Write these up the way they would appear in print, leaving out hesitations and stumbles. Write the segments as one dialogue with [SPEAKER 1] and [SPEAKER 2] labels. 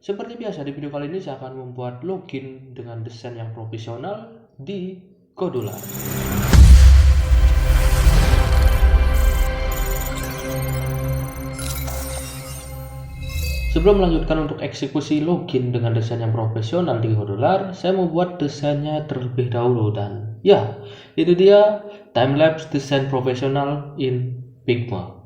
[SPEAKER 1] Seperti biasa di video kali ini saya akan membuat login dengan desain yang profesional di Godolar. Sebelum melanjutkan untuk eksekusi login dengan desain yang profesional di Godolar, saya membuat desainnya terlebih dahulu dan ya, itu dia timelapse desain profesional in Figma.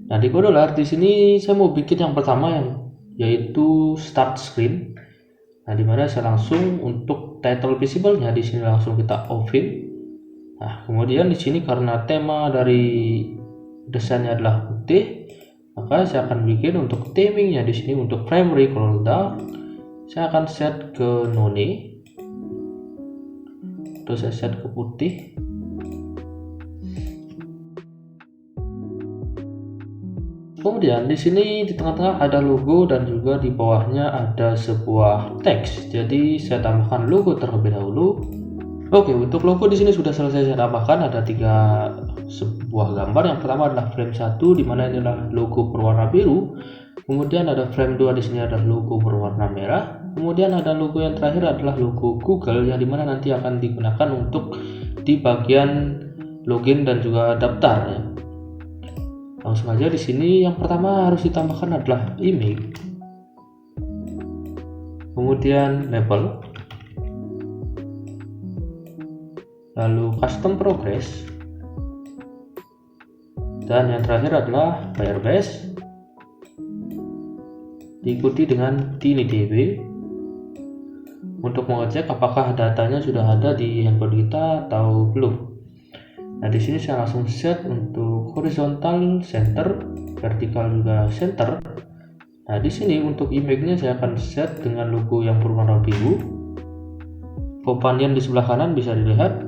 [SPEAKER 1] Nah, di Godolar di sini saya mau bikin yang pertama yaitu start screen. Nah, dimana saya langsung untuk title visible-nya di sini langsung kita off-in. Nah, kemudian di sini karena tema dari desainnya adalah putih, maka saya akan bikin untuk theming-nya di sini untuk primary color dark. Saya akan set ke none. Terus saya set ke putih. Kemudian di sini di tengah-tengah ada logo dan juga di bawahnya ada sebuah teks. Jadi saya tambahkan logo terlebih dahulu. Oke, untuk logo di sini sudah selesai saya tambahkan. Ada sebuah gambar. Yang pertama adalah frame 1 di mana ini adalah logo berwarna biru. Kemudian ada frame 2 di sini adalah logo berwarna merah. Kemudian ada logo yang terakhir adalah logo Google yang dimana nanti akan digunakan untuk di bagian login dan juga daftar ya. Langsung aja di sini yang pertama harus ditambahkan adalah image, kemudian label, lalu custom progress, dan yang terakhir adalah Firebase, diikuti dengan TinyDB untuk mengecek apakah datanya sudah ada di handphone kita atau belum. Nah, di sini saya langsung set untuk horizontal center, vertikal juga center. Nah, di sini untuk image-nya saya akan set dengan logo yang berwarna biru. Companion di sebelah kanan bisa dilihat.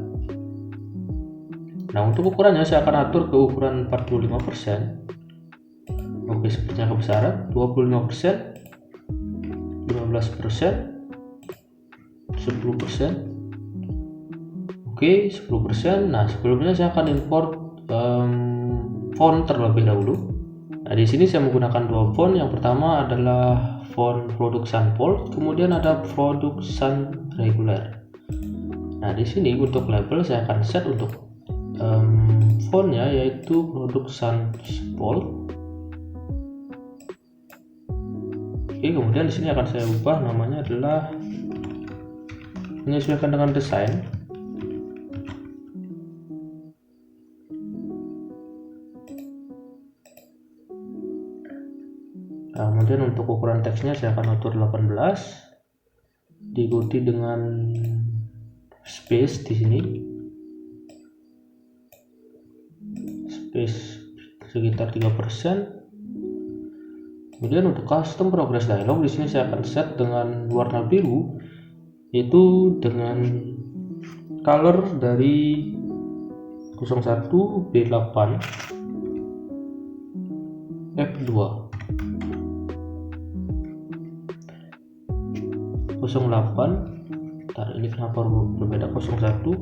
[SPEAKER 1] Nah, untuk ukurannya saya akan atur ke ukuran 45%. Oke, sepertinya kebesaran 25%, 15%, 10%. Oke, 10%. Nah, sebelumnya saya akan import font terlebih dahulu. Nah, di sini saya menggunakan dua font. Yang pertama adalah font Production Bold, kemudian ada Production Regular. Nah, di sini untuk label saya akan set untuk fontnya yaitu Production Bold. Oke, kemudian di sini akan saya ubah namanya adalah menyesuaikan dengan desain. Nah, kemudian untuk ukuran teksnya saya akan atur 18, diikuti dengan space di sini, space sekitar 3%. Kemudian untuk custom progress dialog di sini saya akan set dengan warna biru, yaitu dengan color dari 01 B8 F2 08. Ntar ini kenapa berbeda 01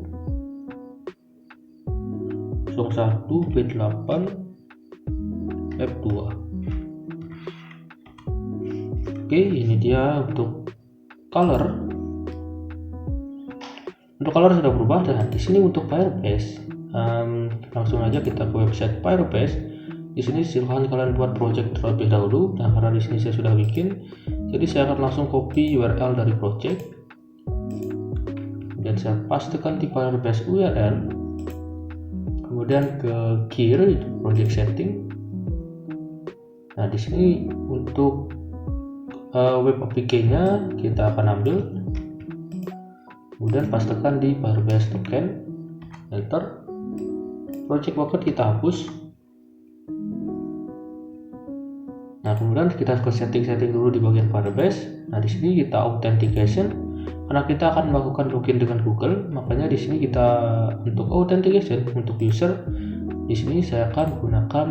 [SPEAKER 1] B8 F2. Oke, ini dia untuk color. Untuk color sudah berubah, dan di sini untuk Firebase langsung aja kita ke website Firebase. Di sini silahkan kalian buat project terlebih dahulu. Nah, karena di sini saya sudah bikin, jadi saya akan langsung copy URL dari project dan saya pastekan di Firebase URL, kemudian ke gear itu project setting. Nah, di sini untuk web APK-nya kita akan ambil, kemudian pastekan di Firebase token, enter. Project bucket kita hapus. Nah, kemudian kita ke setting dulu di bagian Firebase. Nah, di sini kita authentication, karena kita akan melakukan login dengan Google, makanya di sini kita untuk authentication untuk user, di sini saya akan gunakan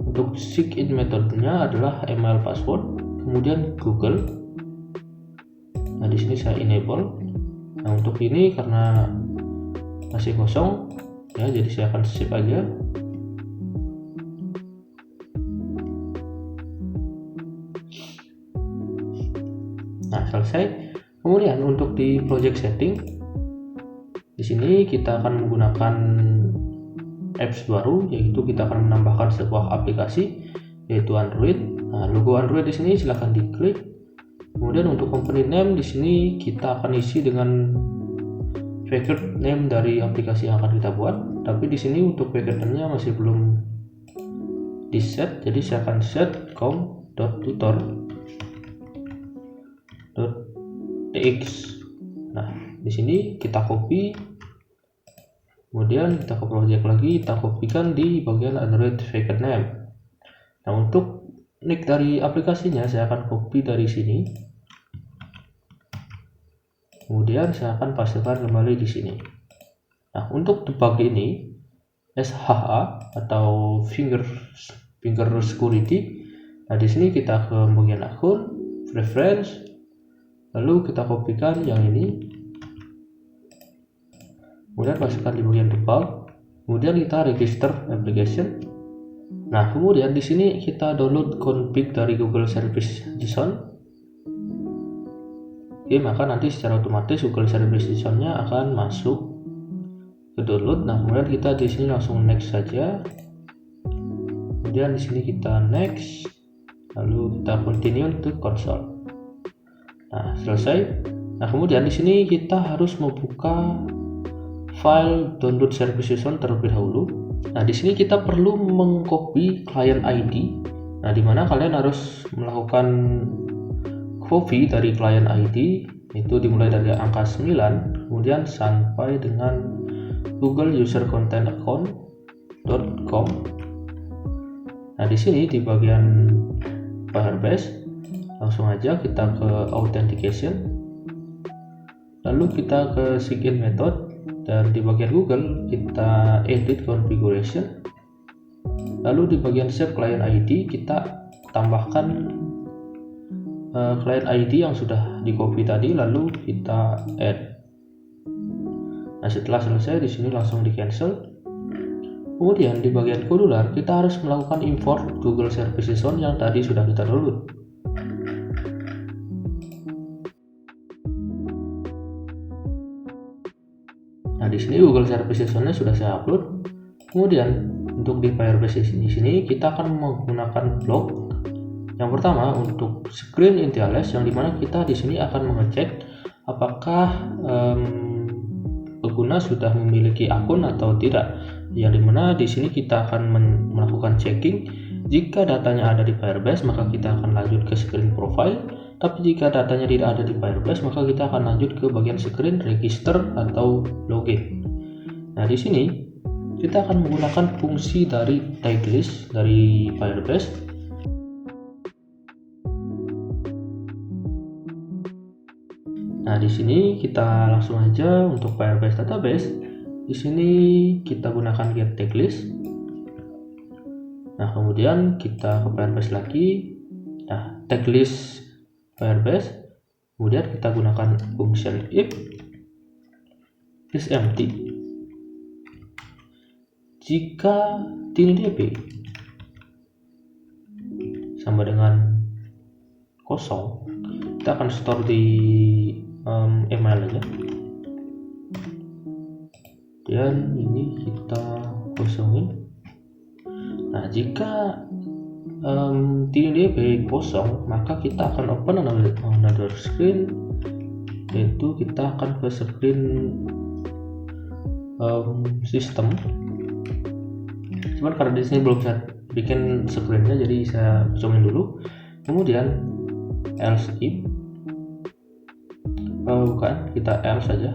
[SPEAKER 1] untuk sign-in metodenya adalah email password, kemudian Google. Nah, di sini saya enable. Nah, untuk ini karena masih kosong ya, jadi saya akan save aja. Nah, selesai. Kemudian untuk di project setting, di sini kita akan menggunakan apps baru, yaitu kita akan menambahkan sebuah aplikasi yaitu Android. Nah, logo Android di sini silahkan diklik. Kemudian untuk company name di sini kita akan isi dengan package name dari aplikasi yang akan kita buat. Tapi di sini untuk package name-nya masih belum di set, jadi saya akan set com.tutor.tx. Nah, di sini kita copy, kemudian kita ke project lagi, kita kopikan di bagian Android package name. Nah, untuk nick dari aplikasinya saya akan copy dari sini, kemudian saya akan pastekan kembali di sini. Nah, untuk debug ini SHA atau finger security. Nah, di sini kita ke bagian akun, preference, lalu kita kopikan yang ini, kemudian pastikan di bagian debug, kemudian kita register application. Nah, kemudian di sini kita download config dari Google Service JSON. Oke, maka nanti secara otomatis Google Service JSON-nya akan masuk ke download. Nah, kemudian kita di sini langsung next saja. Kemudian di sini kita next, lalu kita continue to console. Nah, selesai. Nah, kemudian di sini kita harus membuka file download service JSON terlebih dahulu. Nah, di sini kita perlu mengcopy client ID. Nah, di mana kalian harus melakukan copy dari client ID, itu dimulai dari angka 9 kemudian sampai dengan Google User Content Account.com. Nah, di sini di bagian Firebase langsung aja kita ke authentication, lalu kita ke sign-in method, dan di bagian Google kita edit configuration, lalu di bagian save client ID kita tambahkan client ID yang sudah di copy tadi, lalu kita add. Nah, setelah selesai di sini langsung di cancel. Kemudian di bagian modular kita harus melakukan import Google Service JSON yang tadi sudah kita download. Nah, di sini Google Service JSON-nya sudah saya upload. Kemudian untuk di Firebase di sini kita akan menggunakan blok. Yang pertama untuk screen initialize, yang dimana kita di sini akan mengecek apakah pengguna sudah memiliki akun atau tidak. Yang dimana di sini kita akan melakukan checking. Jika datanya ada di Firebase, maka kita akan lanjut ke screen profile. Tapi jika datanya tidak ada di Firebase, maka kita akan lanjut ke bagian screen register atau login. Nah, di sini kita akan menggunakan fungsi dari tag list dari Firebase. Nah, di sini kita langsung aja untuk Firebase database. Di sini kita gunakan get tag list. Nah, kemudian kita ke Firebase lagi. Nah, tag list Firebase. Kemudian kita gunakan function if is empty. Jika tildb sama dengan kosong, kita akan store di email aja. Dan ini kita kosongin. Nah, jika TinyDB kosong, maka kita akan open another screen, yaitu kita akan ke screen sistem. Cuman karena di sini belum bisa bikin screennya, jadi saya kosongin dulu. Kemudian else if, bukan, kita else saja.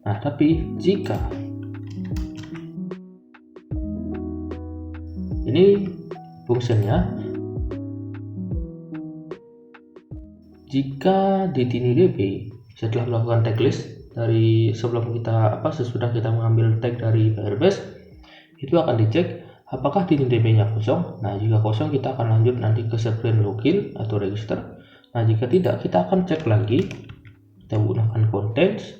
[SPEAKER 1] Nah, tapi jika ini fungsinya, jika di TinyDB setelah melakukan tag list dari sesudah kita mengambil tag dari Firebase, itu akan dicek apakah TinyDB-nya kosong. Nah, jika kosong kita akan lanjut nanti ke screen login atau register. Nah, jika tidak, kita akan cek lagi, kita gunakan contents.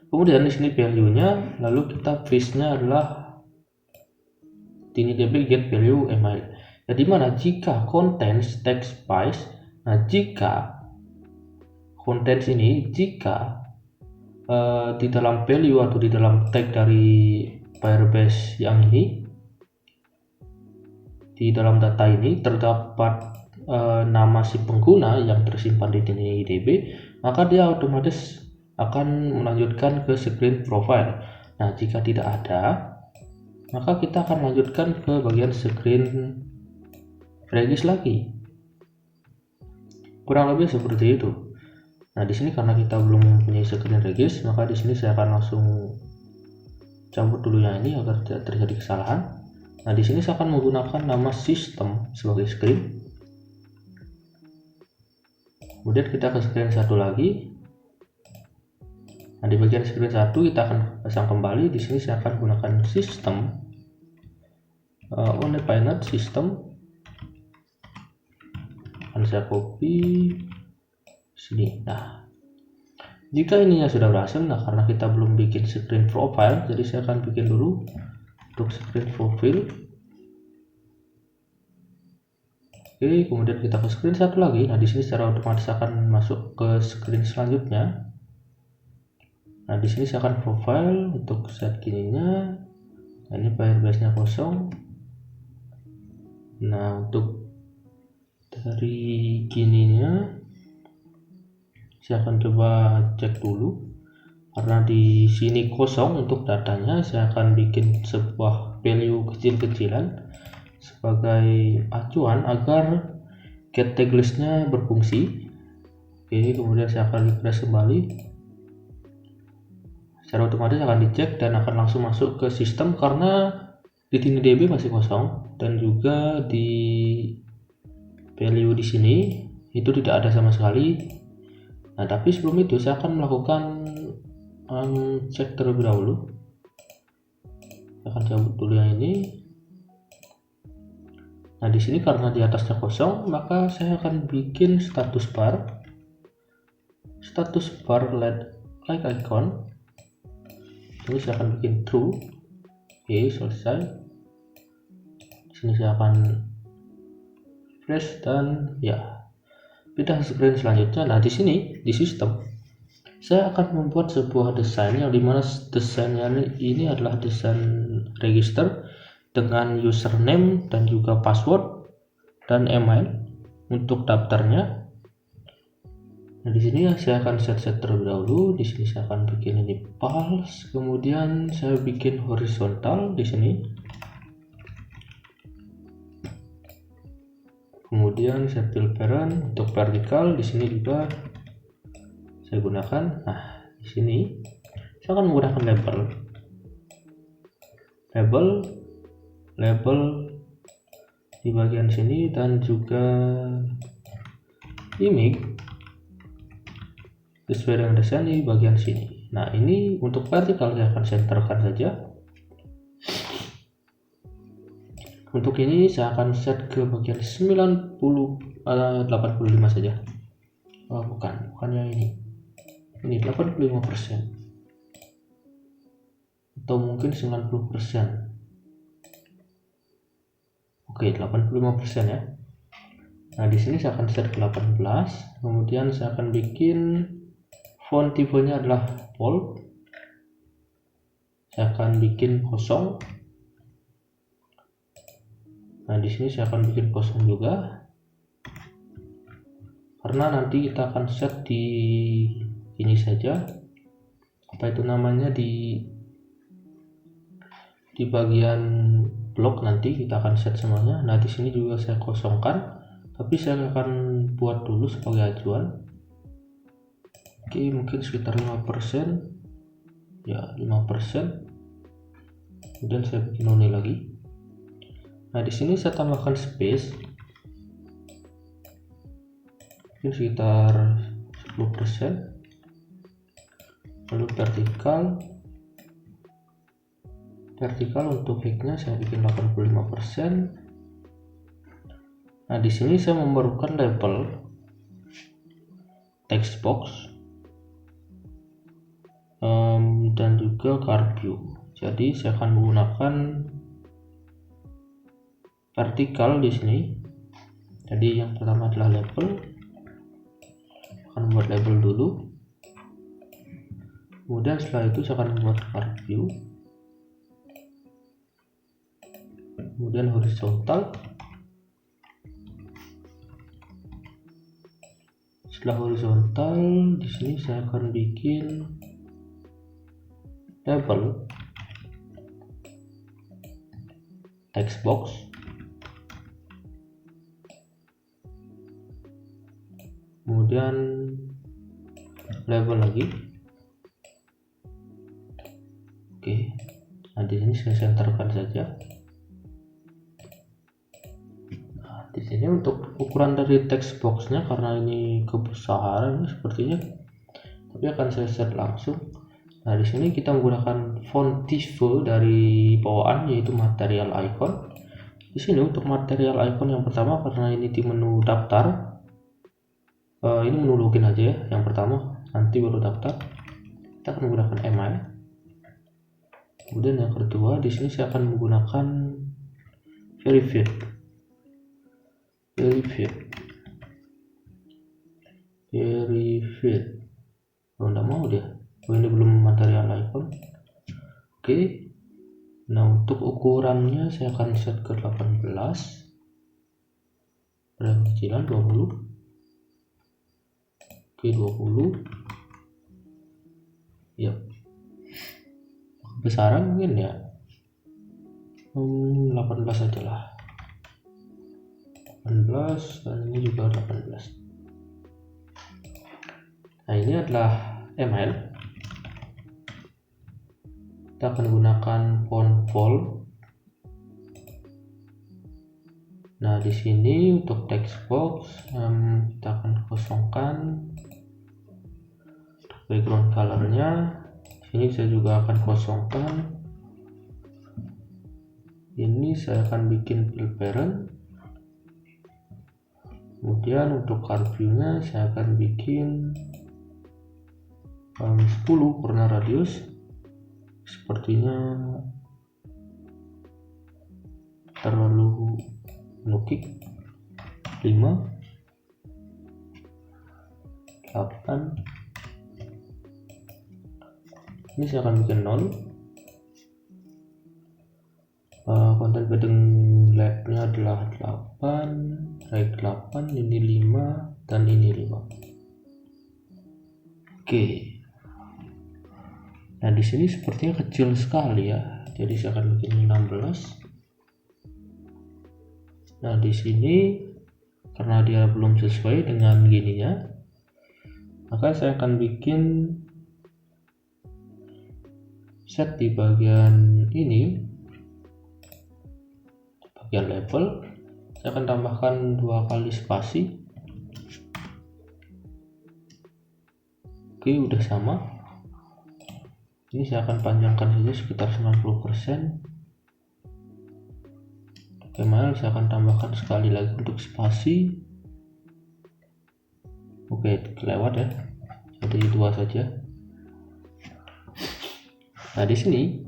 [SPEAKER 1] Kemudian di sini value-nya, lalu kita fish-nya adalah TinyDB get value email. Jadi mana jika contents text spice, nah jika contents ini di dalam value atau di dalam tag dari Firebase yang ini, di dalam data ini terdapat nama si pengguna yang tersimpan di TinyDB, maka dia otomatis akan melanjutkan ke screen profile. Nah, jika tidak ada, maka kita akan lanjutkan ke bagian screen regis lagi. Kurang lebih seperti itu. Nah, di sini karena kita belum mempunyai screen regis, maka di sini saya akan langsung cabut dulu yang ini agar tidak terjadi kesalahan. Nah, di sini saya akan menggunakan nama sistem sebagai screen. Kemudian kita ke screen satu lagi. Nah, di bagian screen 1 kita akan pasang kembali. Di sini saya akan gunakan sistem only Pinet system. Akan saya copy sini. Nah, jika ininya sudah berhasil, nah karena kita belum bikin screen profile, jadi saya akan bikin dulu untuk screen profile. Oke, kemudian kita ke screen satu lagi. Nah, di sini secara otomatis akan masuk ke screen selanjutnya. Nah, di sini saya akan profile untuk set gininya. Nah, ini Firebase-nya kosong. Nah, untuk dari gininya saya akan coba cek dulu, karena di sini kosong untuk datanya. Saya akan bikin sebuah value kecil-kecilan sebagai acuan agar get tag list-nya berfungsi. Oke, kemudian saya akan refresh kembali. Secara otomatis akan dicek dan akan langsung masuk ke sistem karena di TinyDB masih kosong, dan juga di value di sini itu tidak ada sama sekali. Nah, tapi sebelum itu saya akan melakukan cek terlebih dahulu. Saya akan cabut dulu yang ini. Nah, di sini karena di atasnya kosong, maka saya akan bikin status bar like icon. Ini saya akan bikin true. Oke, selesai. Di sini saya akan refresh dan ya, pindah screen selanjutnya. Nah, di sini di sistem saya akan membuat sebuah desain yang dimana desainnya ini adalah desain register dengan username dan juga password dan email untuk daftarnya. Nah, di sini saya akan set terlebih dahulu. Di sini saya akan bikin ini false, kemudian saya bikin horizontal di sini. Kemudian saya pilih parent untuk vertikal, di sini juga saya gunakan. Nah, di sini saya akan menggunakan label di bagian sini dan juga image sesuai dengan desain di bagian sini. Nah, ini untuk vertikal saya akan centerkan saja. Untuk ini saya akan set ke bagian 85 saja. Oh, bukan yang ini 85% atau mungkin 90%. Oke, 85% ya. Nah, di sini saya akan set ke 18, kemudian saya akan bikin font tipenya adalah bold. Saya akan bikin kosong. Nah, di sini saya akan bikin kosong juga, karena nanti kita akan set di ini saja, apa itu namanya, di bagian blok nanti kita akan set semuanya. Nah, di sini juga saya kosongkan, tapi saya akan buat dulu sebagai acuan. Oke, mungkin sekitar 5%, ya 5%. Kemudian saya bikin none lagi. Nah, di sini saya tambahkan space, mungkin sekitar 10%. Lalu vertikal untuk height-nya saya bikin 85%. Nah, di sini saya memerlukan label text box dan juga card view. Jadi saya akan menggunakan vertikal di sini. Jadi yang pertama adalah label. Akan membuat label dulu. Kemudian setelah itu saya akan membuat card view. Kemudian horizontal. Setelah horizontal, di sini saya akan bikin label text box. Kemudian label lagi. Oke. Nah, di sini saya senterkan saja. Di sini untuk ukuran dari text boxnya, karena ini kebesaran sepertinya, tapi akan saya set langsung. Nah, di sini kita menggunakan font type dari bawaan, yaitu material icon. Di sini untuk material icon yang pertama, karena ini di menu daftar, ini menu login aja ya. Yang pertama, nanti baru daftar. Kita akan menggunakan email. Kemudian yang kedua, di sini saya akan menggunakan verified. Oh, enggak mau dia. Oh, ini belum material icon. Oke. Nah, untuk ukurannya saya akan set ke 18. Kecilan 20. Oke, 20. Ya. Besaran mungkin ya. 18 aja lah. 18, dan ini juga 18. Nah, ini adalah email. Kita akan gunakan font bold. Nah, di sini untuk text box kita akan kosongkan background colornya. Ini saya juga akan kosongkan. Ini saya akan bikin fill parent. Kemudian untuk card view-nya saya akan bikin 10 karena radius sepertinya terlalu menukik. 5, 8. Ini saya akan bikin 0. Content padding left-nya adalah 8, right 8, ini 5, dan ini 5. Oke. Nah, di sini sepertinya kecil sekali ya. Jadi saya akan bikin 16. Nah, di sini karena dia belum sesuai dengan gininya, maka saya akan bikin set di bagian ini, bagian label. Saya akan tambahkan 2 kali spasi. Oke, udah sama. Ini saya akan panjangkan saja sekitar 90%. Email saya akan tambahkan sekali lagi untuk spasi. Oke, kelewat ya. Jadi 2 saja. Nah, di sini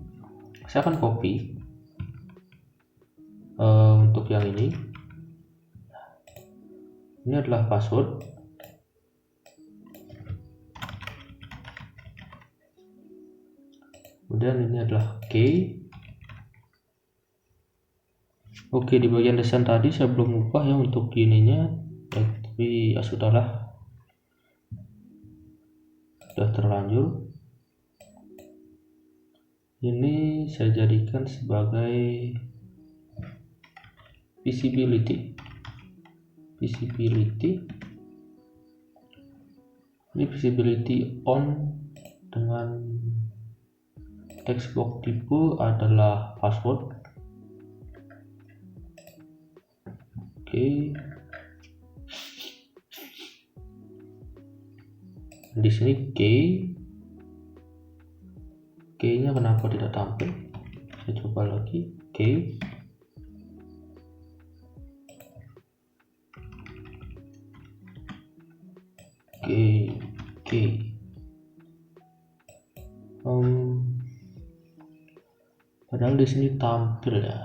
[SPEAKER 1] saya akan copy untuk yang ini. Ini adalah password. Kemudian ini adalah key. Oke, di bagian desain tadi saya belum ubah ya untuk ininya, tapi ya sudahlah, sudah terlanjur. Ini saya jadikan sebagai visibility. Ini visibility on dengan text box tipe adalah password. Oke. Di sini key-nya kenapa tidak tampil? Saya coba lagi. Key. Padahal di sini tampil ya.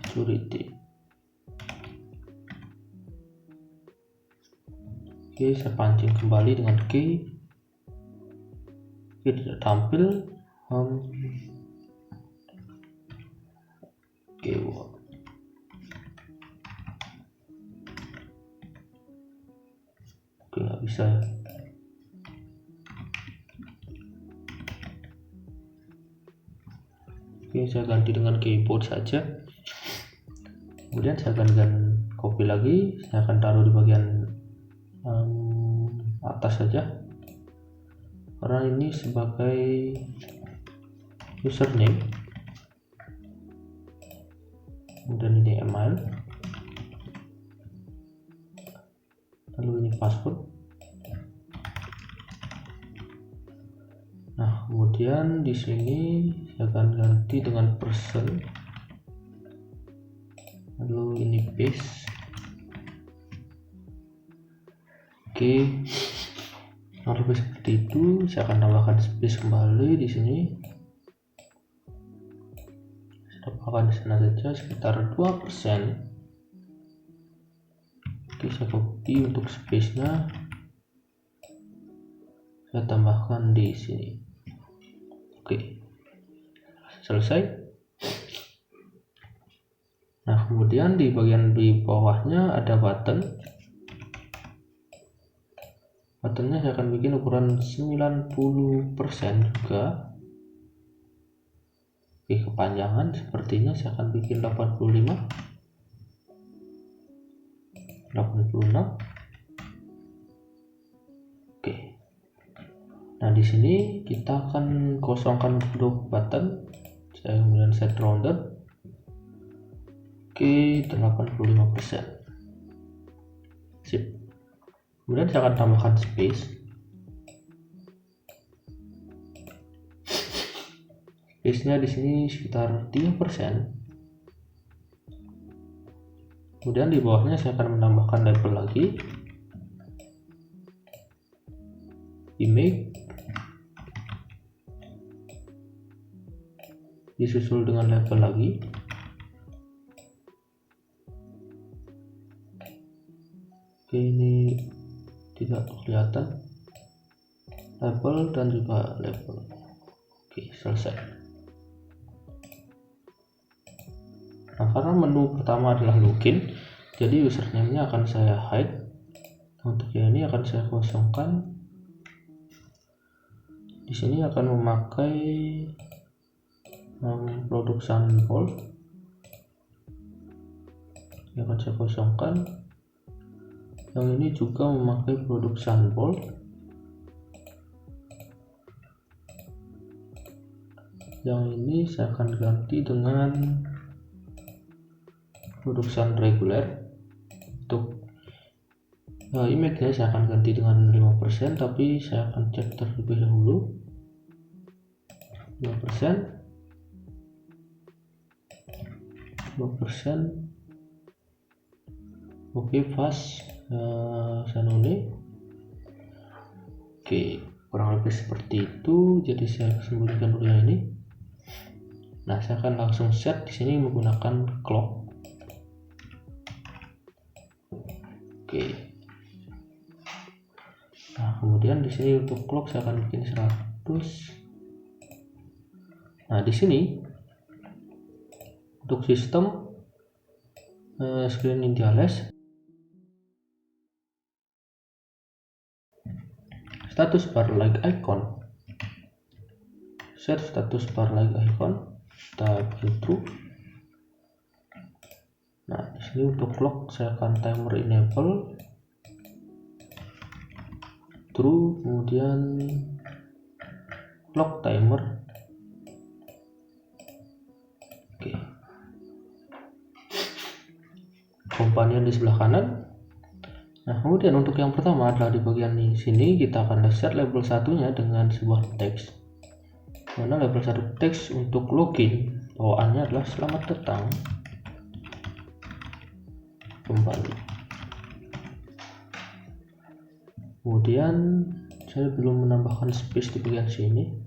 [SPEAKER 1] Security. Oke, saya pancing kembali dengan key. Oke, tidak tampil. Oke, nggak bisa ya. Oke, saya ganti dengan keyboard saja. Kemudian saya akan copy lagi, saya akan taruh di bagian atas saja, karena ini sebagai username. Kemudian ini email, lalu ini password. Nah, kemudian di sini saya akan ganti dengan person, lalu ini paste. Oke, lalu seperti itu. Saya akan tambahkan space kembali di sini. Saya tambahkan di sana saja sekitar 2%. Oke, saya copy untuk space-nya. Saya tambahkan di sini. Oke, selesai. Nah, kemudian di bagian di bawahnya ada button. Buttonnya saya akan bikin ukuran 90% juga. Oke, kepanjangan sepertinya saya akan bikin 86. Oke. Nah, di sini kita akan kosongkan untuk button. Saya kemudian set rounded. Oke, 85%. Sip. Kemudian saya akan tambahkan space. Space-nya di sini sekitar 3%. Kemudian di bawahnya saya akan menambahkan label lagi. Image. Disusul dengan label lagi. Oke, ini tidak kelihatan label dan juga label. Oke, selesai. Nah, karena menu pertama adalah login, jadi username-nya akan saya hide. Untuk yang ini akan saya kosongkan. Di sini akan memakai produk sampel. Ini akan saya kosongkan. Yang ini juga memakai produk sampel. Yang ini saya akan ganti dengan produk sun regular. Untuk image-nya saya akan ganti dengan 5%, tapi saya akan cek terlebih dahulu. 5%. Oke, fast Sanone. Oke, kurang lebih seperti itu. Jadi saya sembunyikan dulu yang ini. Nah, saya akan langsung set di sini menggunakan clock. Oke. Nah, kemudian di sini untuk clock saya akan bikin 100. Nah, di sini untuk sistem screen Ninjales status bar like icon, set status bar like icon, kita bikin true. Nah, di sini untuk clock saya akan timer enable true, kemudian clock timer. Oke. Companion di sebelah kanan. Nah, kemudian untuk yang pertama adalah di bagian sini kita akan set label satunya dengan sebuah teks. Mana label satu teks untuk login bawaannya adalah selamat datang kembali. Kemudian saya belum menambahkan space di bagian sini.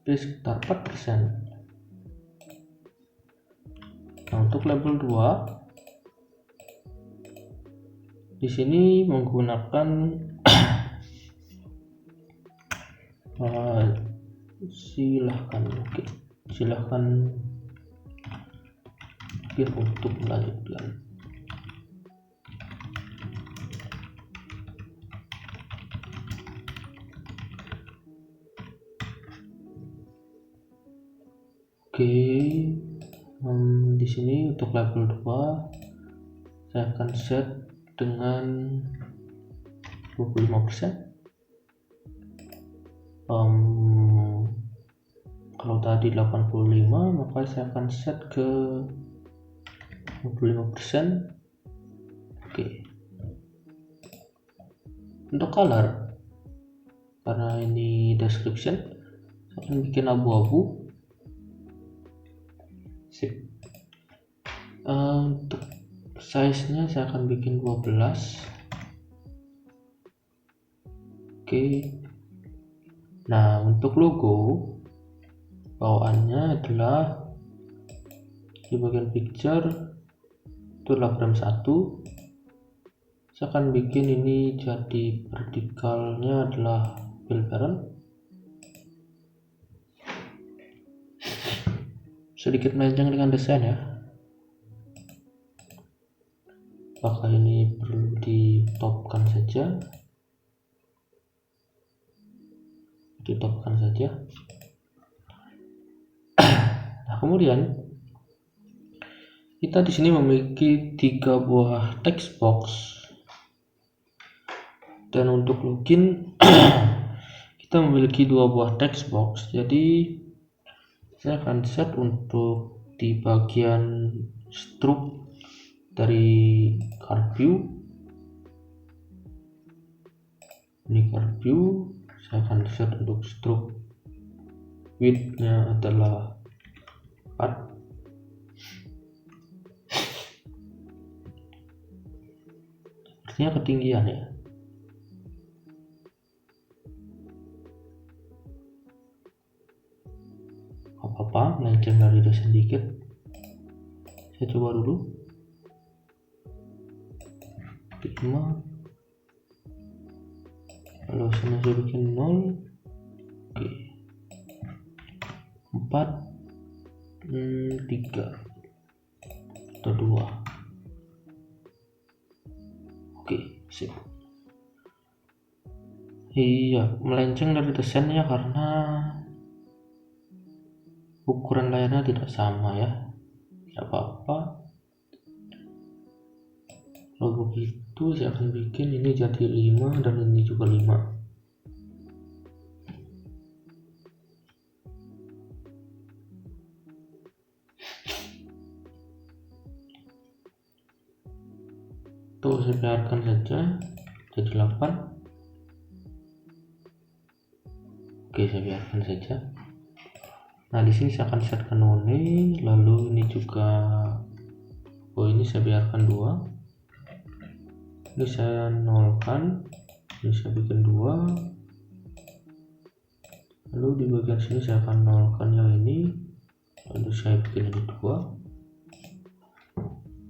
[SPEAKER 1] Space sekitar 4%. Nah, untuk label 2 di sini menggunakan silahkan untuk melanjutkan. Oke. Di sini untuk label 2 saya akan set dengan 25%. Kalau tadi 85, maka saya akan set ke 25%. Oke. Untuk color, karena ini description, saya akan bikin abu-abu. Sip. Untuk size nya saya akan bikin 12. Oke. Nah, untuk logo bawaannya adalah di bagian picture itu adalah frame 1. Saya akan bikin ini jadi vertikalnya adalah fill parent. Sedikit melenceng dengan desain ya. Apakah ini perlu ditopkan saja? Ditopkan saja. Nah, kemudian kita di sini memiliki 3 buah text box. Dan untuk login kita memiliki 2 buah text box. Jadi saya akan set untuk di bagian stroke dari card view. Ini card view, saya akan set untuk stroke width-nya adalah 4. Artinya ketinggian ya. Apa melenceng dari desain dikit. Saya coba dulu 5, kalau sana saya bikin 0. Oke. 4, 3 atau 2. Oke, sip. Iya, melenceng dari desainnya karena ukuran layarnya tidak sama ya. Tidak apa-apa. Kalau begitu saya akan bikin ini jadi 5 dan ini juga 5. Tuh, saya biarkan saja jadi 8. Oke, saya biarkan saja. Nah, di sini saya akan set kanone, lalu ini juga ini saya biarkan 2. Ini saya nolkan, ini saya bikin 2. Lalu di bagian sini saya akan nolkan yang ini, lalu saya bikin ini 2.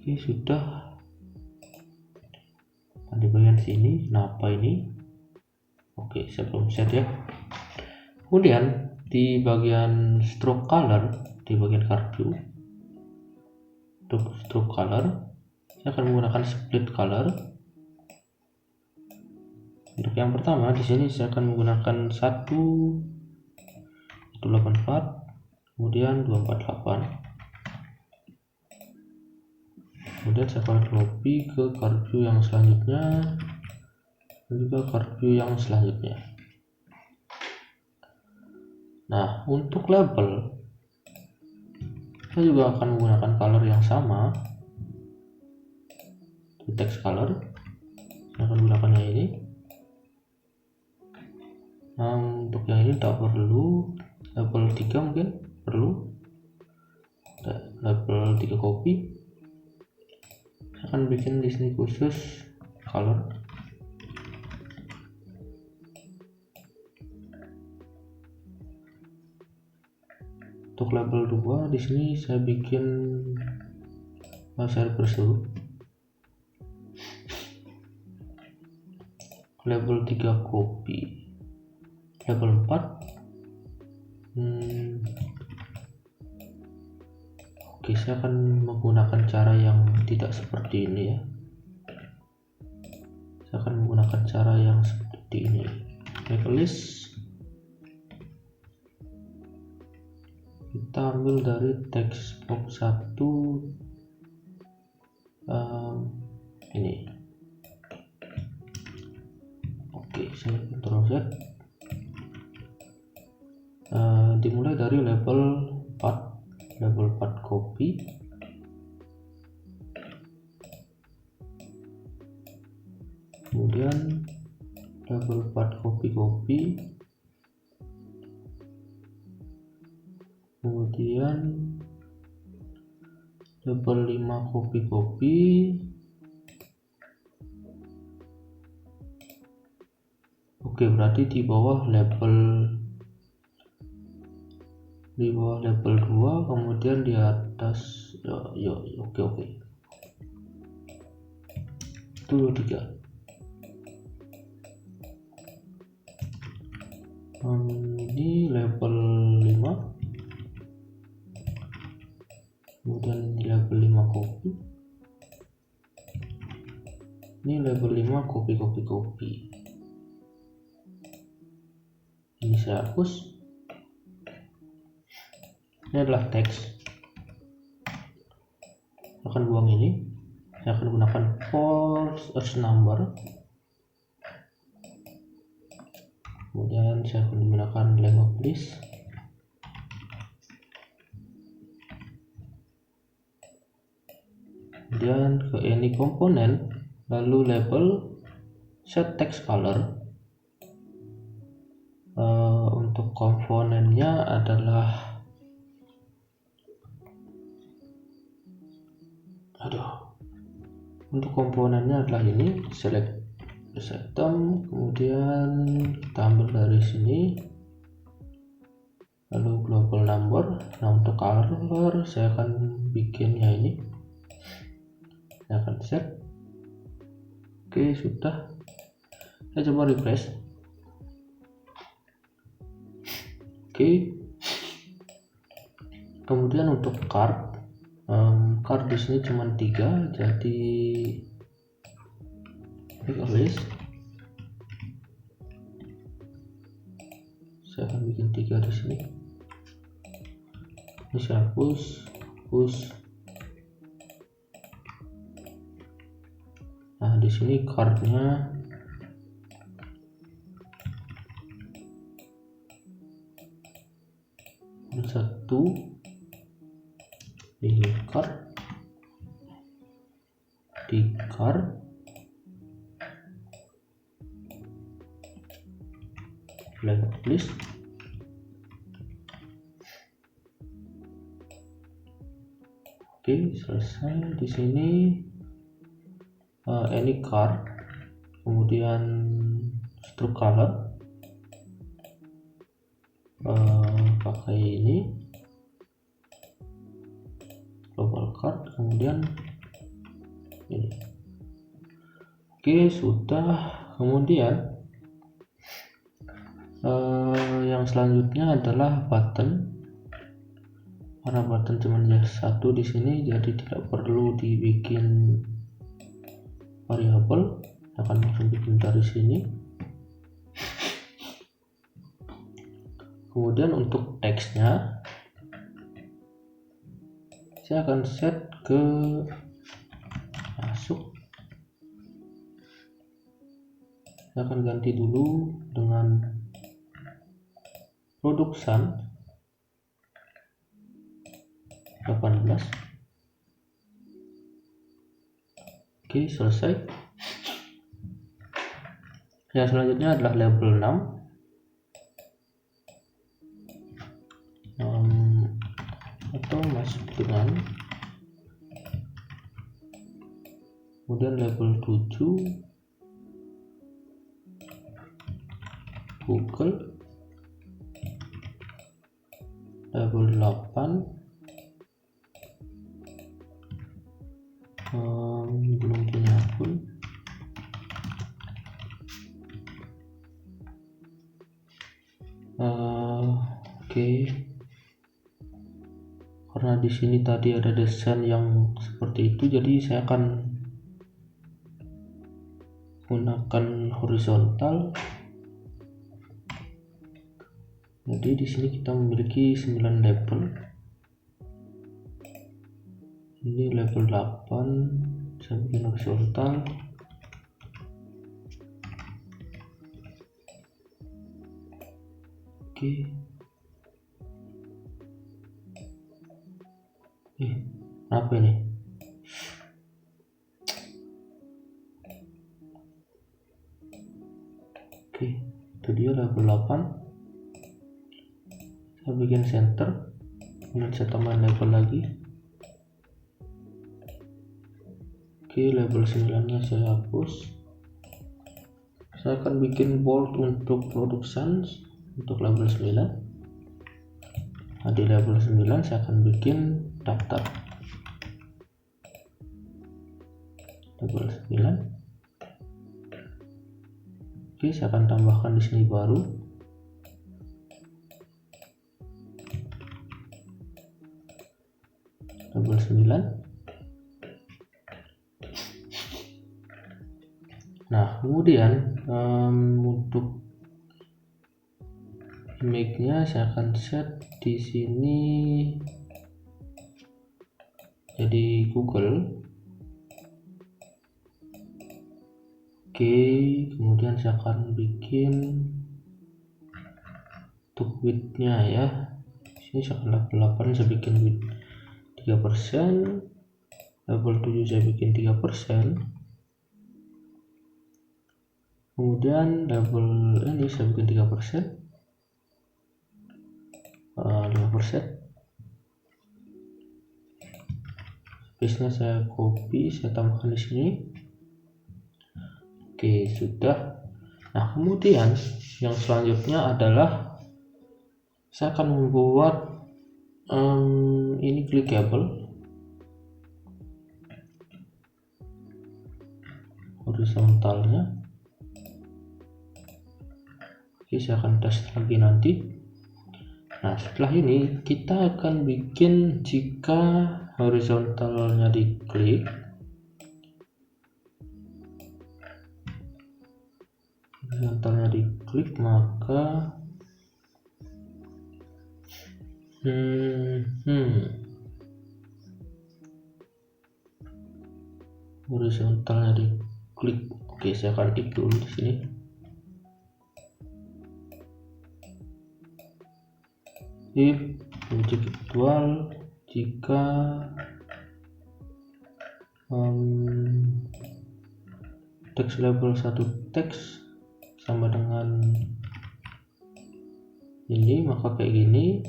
[SPEAKER 1] Oke, sudah. Dan di bagian sini kenapa ini? Oke, saya belum set ya. Kemudian di bagian stroke color, di bagian kartu untuk stroke color saya akan menggunakan split color. Untuk yang pertama di sini saya akan menggunakan 184, kemudian 248. Kemudian saya akan copy ke kartu yang selanjutnya dan juga kartu yang selanjutnya. Nah, untuk label saya juga akan menggunakan color yang sama, text color. Saya akan menggunakan yang ini. Nah, untuk yang ini tak perlu, label 3 mungkin perlu, label 3 copy. Saya akan bikin di sini khusus color. Untuk label 2 di sini saya bikin server dulu. Label 3 copy. Label 4 oke, saya akan menggunakan cara yang tidak seperti ini ya. Saya akan menggunakan cara yang seperti ini. List kita ambil dari text box 1 ini. Oke, saya Ctrl Z. Dimulai dari label 4 copy, kemudian label 4 copy, kemudian label 5 copy. Oke, berarti di bawah label 2, kemudian di atas oke. Itu 3. Ini label 5, kemudian di label 5 copy, ini label 5 copy. Ini saya hapus. Ini adalah teks. Saya akan buang ini. Saya akan gunakan false number. Kemudian saya akan menggunakan length list. Kemudian ke any komponen, lalu label set text color. Untuk komponennya adalah ini, select item, kemudian kita ambil dari sini, lalu global number. Nah, untuk color saya akan bikinnya ini, saya akan set. Oke, sudah. Saya coba refresh. Oke. Kemudian untuk card di sini cuma 3, jadi list. Saya akan bikin 3 di sini. Ini saya hapus. Nah, di sini cardnya satu. Ini card, di card, length list. Oke, selesai. Di sini any card, kemudian stroke color, pakai ini global card, kemudian ini. Oke, sudah. Kemudian yang selanjutnya adalah button. Karena button cuma satu di sini, jadi tidak perlu dibikin variabel. Akan langsung bikin dari sini. Kemudian untuk teksnya saya akan set ke masuk. Saya akan ganti dulu dengan production 18. Oke, selesai. Yang selanjutnya adalah label 6. Atau masuk dengan, kemudian label 7 Google, label 8 belum punya akun. Oke. Karena di sini tadi ada desain yang seperti itu, jadi saya akan menggunakan horizontal. Jadi di sini kita memiliki 9 label. Ini label 8, saya bikin horizontal. Oke. Apa ini? Oke, itu dia label 8. Saya bikin center, kemudian saya tambah label lagi. Oke, label 9 nya saya hapus. Saya akan bikin bold untuk production untuk label 9. Nah, di label 9 saya akan bikin daftar label 9. Oke, saya akan tambahkan di sini baru. Label 9. Nah, kemudian untuk image-nya saya akan set di sini jadi Google. Oke, kemudian saya akan bikin untuk width-nya ya. Sini saya akan label 8, saya bikin width 3%, label 7 saya bikin 3%. Kemudian label ini saya bikin 3%, 5%. Space-nya saya copy, saya tambahkan di sini. Oke, sudah. Nah, kemudian yang selanjutnya adalah saya akan membuat ini clickable horizontalnya. Oke, saya akan tes lagi nanti. Nah, setelah ini kita akan bikin jika horizontalnya diklik, maka horizontalnya diklik. Oke, saya akan klik dulu di sini. If objek virtual jika text label 1 teks sama dengan ini, maka kayak gini.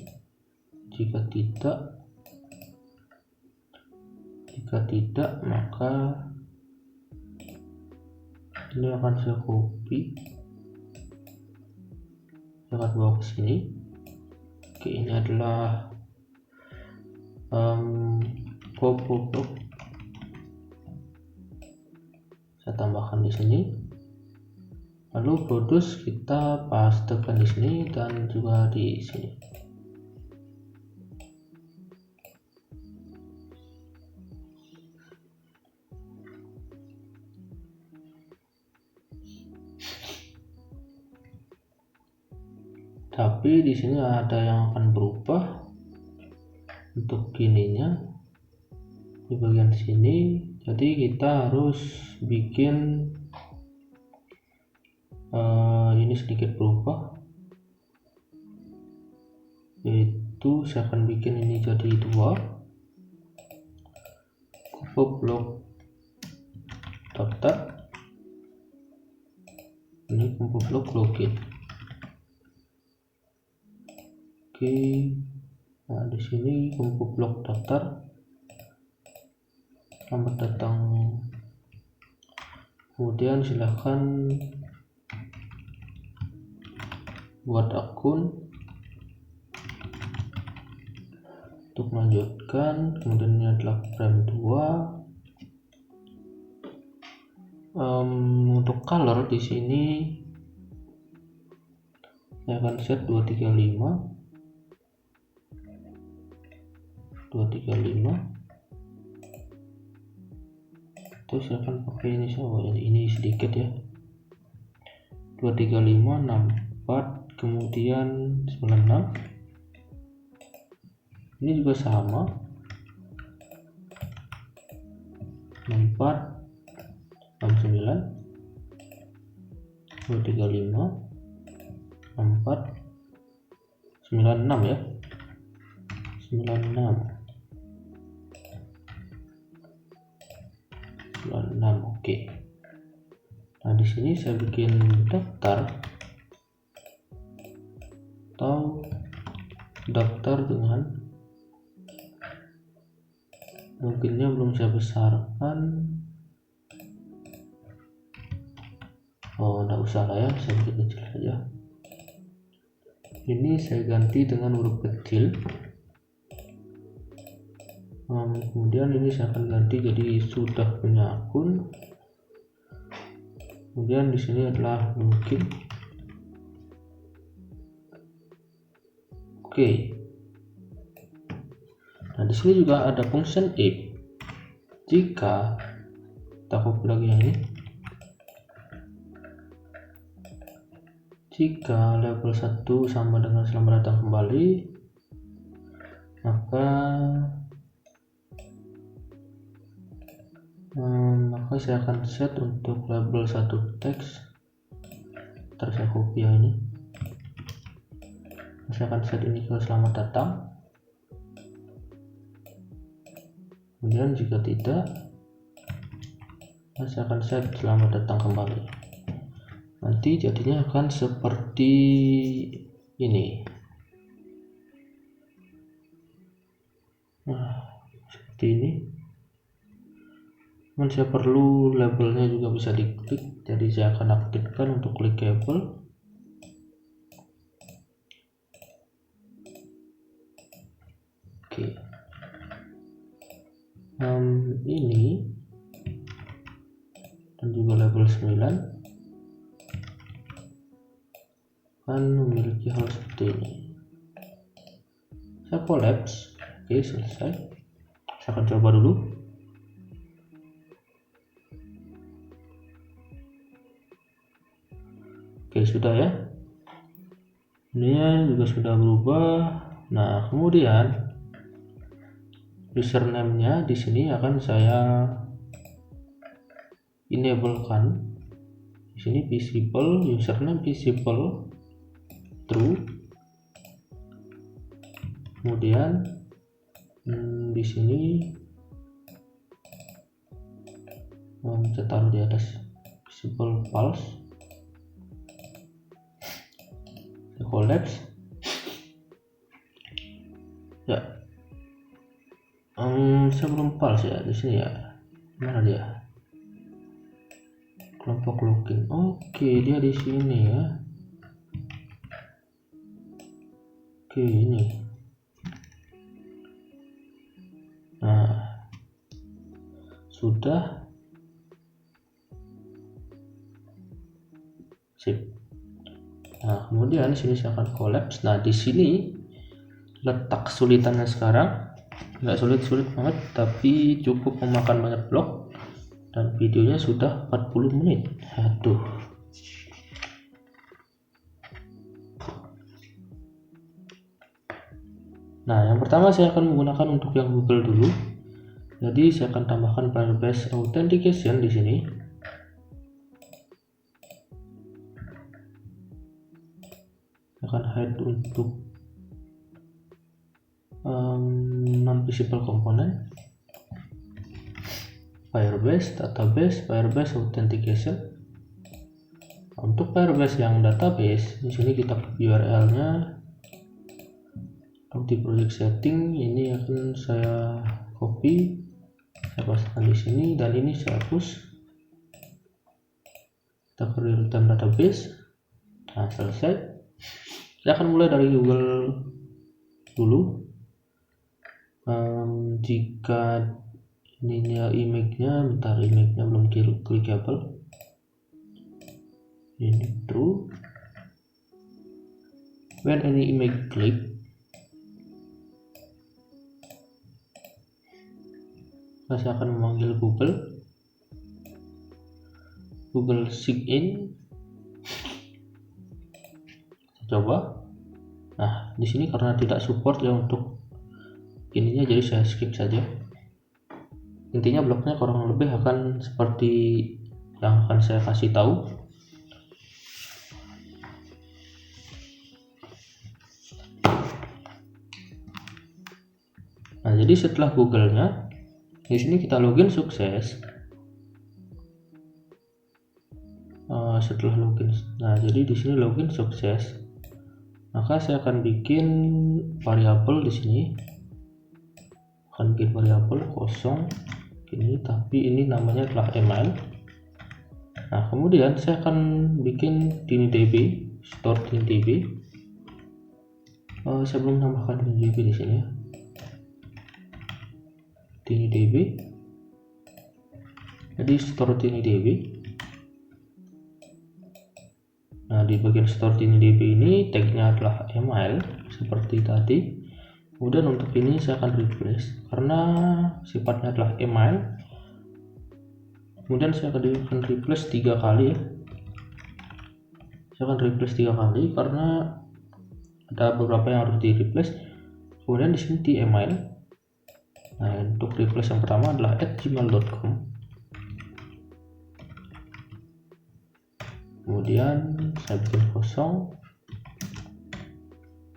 [SPEAKER 1] Jika tidak maka ini akan saya copy, saya akan bawa ke sini. Oke, ini adalah Popo block. Saya tambahkan di sini. Lalu produce kita pastekan di sini dan juga di sini. Tapi di sini ada yang akan berubah untuk gininya di bagian sini. Jadi kita harus bikin ini sedikit berubah, yaitu saya akan bikin ini jadi 2 Popo block daftar, ini Popo block login. Oke, nah di sini Popo block daftar, selamat datang, kemudian silahkan buat akun untuk melanjutkan. Kemudian ini adalah frame 2. Untuk color di sini saya akan set 235. Terus saya akan pakai ini sama, ini sedikit ya, 235 64 kemudian 96. Ini juga sama, 64 69 235 64 96 ya, 96. Oke. Nah di sini saya bikin daftar atau daftar dengan loginnya belum saya besarkan. Oh, enggak usah lah ya, saya bikin kecil saja. Ini saya ganti dengan huruf kecil. Kemudian ini saya akan ganti jadi sudah punya akun. Kemudian di sini adalah login. Oke. Nah di sini juga ada function if. Jika kita copy lagi yang ini, jika level 1 sama dengan selamat datang kembali, maka saya akan set untuk label 1 teks. Ntar saya copy yang ini, saya akan set ini ke selamat datang. Kemudian jika tidak, saya akan set selamat datang kembali. Nanti jadinya akan seperti ini. Nah seperti ini. Cuman saya perlu labelnya juga bisa diklik, jadi saya akan aktifkan untuk clickable. Oke. Ini dan juga label 9 akan memiliki hal seperti ini. Saya collapse. Oke, selesai. Saya akan coba dulu. Oke, sudah ya. Ini juga sudah berubah. Nah, kemudian username-nya di sini akan saya enablekan. Di sini visible, username visible true. Kemudian di sini saya taruh di atas visible false. Saya collapse. Ya. Saya belum false ya di sini ya. Mana dia? Kelompok login. Oke, dia di sini ya. Oke, ini. Nah, sudah. Sip. Nah, kemudian di sini saya akan collapse. Nah, di sini letak kesulitannya sekarang nggak sulit-sulit banget, tapi cukup memakan banyak blok, dan videonya sudah 40 menit. Aduh. Nah, yang pertama saya akan menggunakan untuk yang Google dulu. Jadi saya akan tambahkan Firebase Authentication di sini. Saya akan hide untuk non-visible component, Firebase database, Firebase Authentication. Untuk Firebase yang database, di sini kita URL-nya di project setting. Ini akan saya copy, saya pasangkan di sini, dan ini saya hapus. Kita ke real time database. Nah, selesai. Saya akan mulai dari Google dulu. Jika ininya image-nya, bentar, image-nya belum clickable. Ini true. When any image click, saya akan memanggil Google sign-in. Coba. Nah, di sini karena tidak support ya untuk ininya, jadi saya skip saja. Intinya bloknya kurang lebih akan seperti yang akan saya kasih tahu. Nah, jadi setelah Google-nya, di sini kita login sukses. Setelah login, nah jadi di sini login sukses, maka saya akan bikin variabel di sini. Akan bikin variabel kosong ini, tapi ini namanya adalah email. Nah, kemudian saya akan bikin DB, store DB. Saya belum tambahkan DB di sini ya. DB. Jadi store DB. Nah, di bagian store DB ini tagnya adalah email seperti tadi. Kemudian untuk ini saya akan replace karena sifatnya adalah email. Kemudian saya akan replace 3 kali ya. Saya akan replace 3 kali karena ada beberapa yang harus di replace. Kemudian di sini di email. Nah, untuk replace yang pertama adalah @gmail.com. Kemudian saya bikin kosong.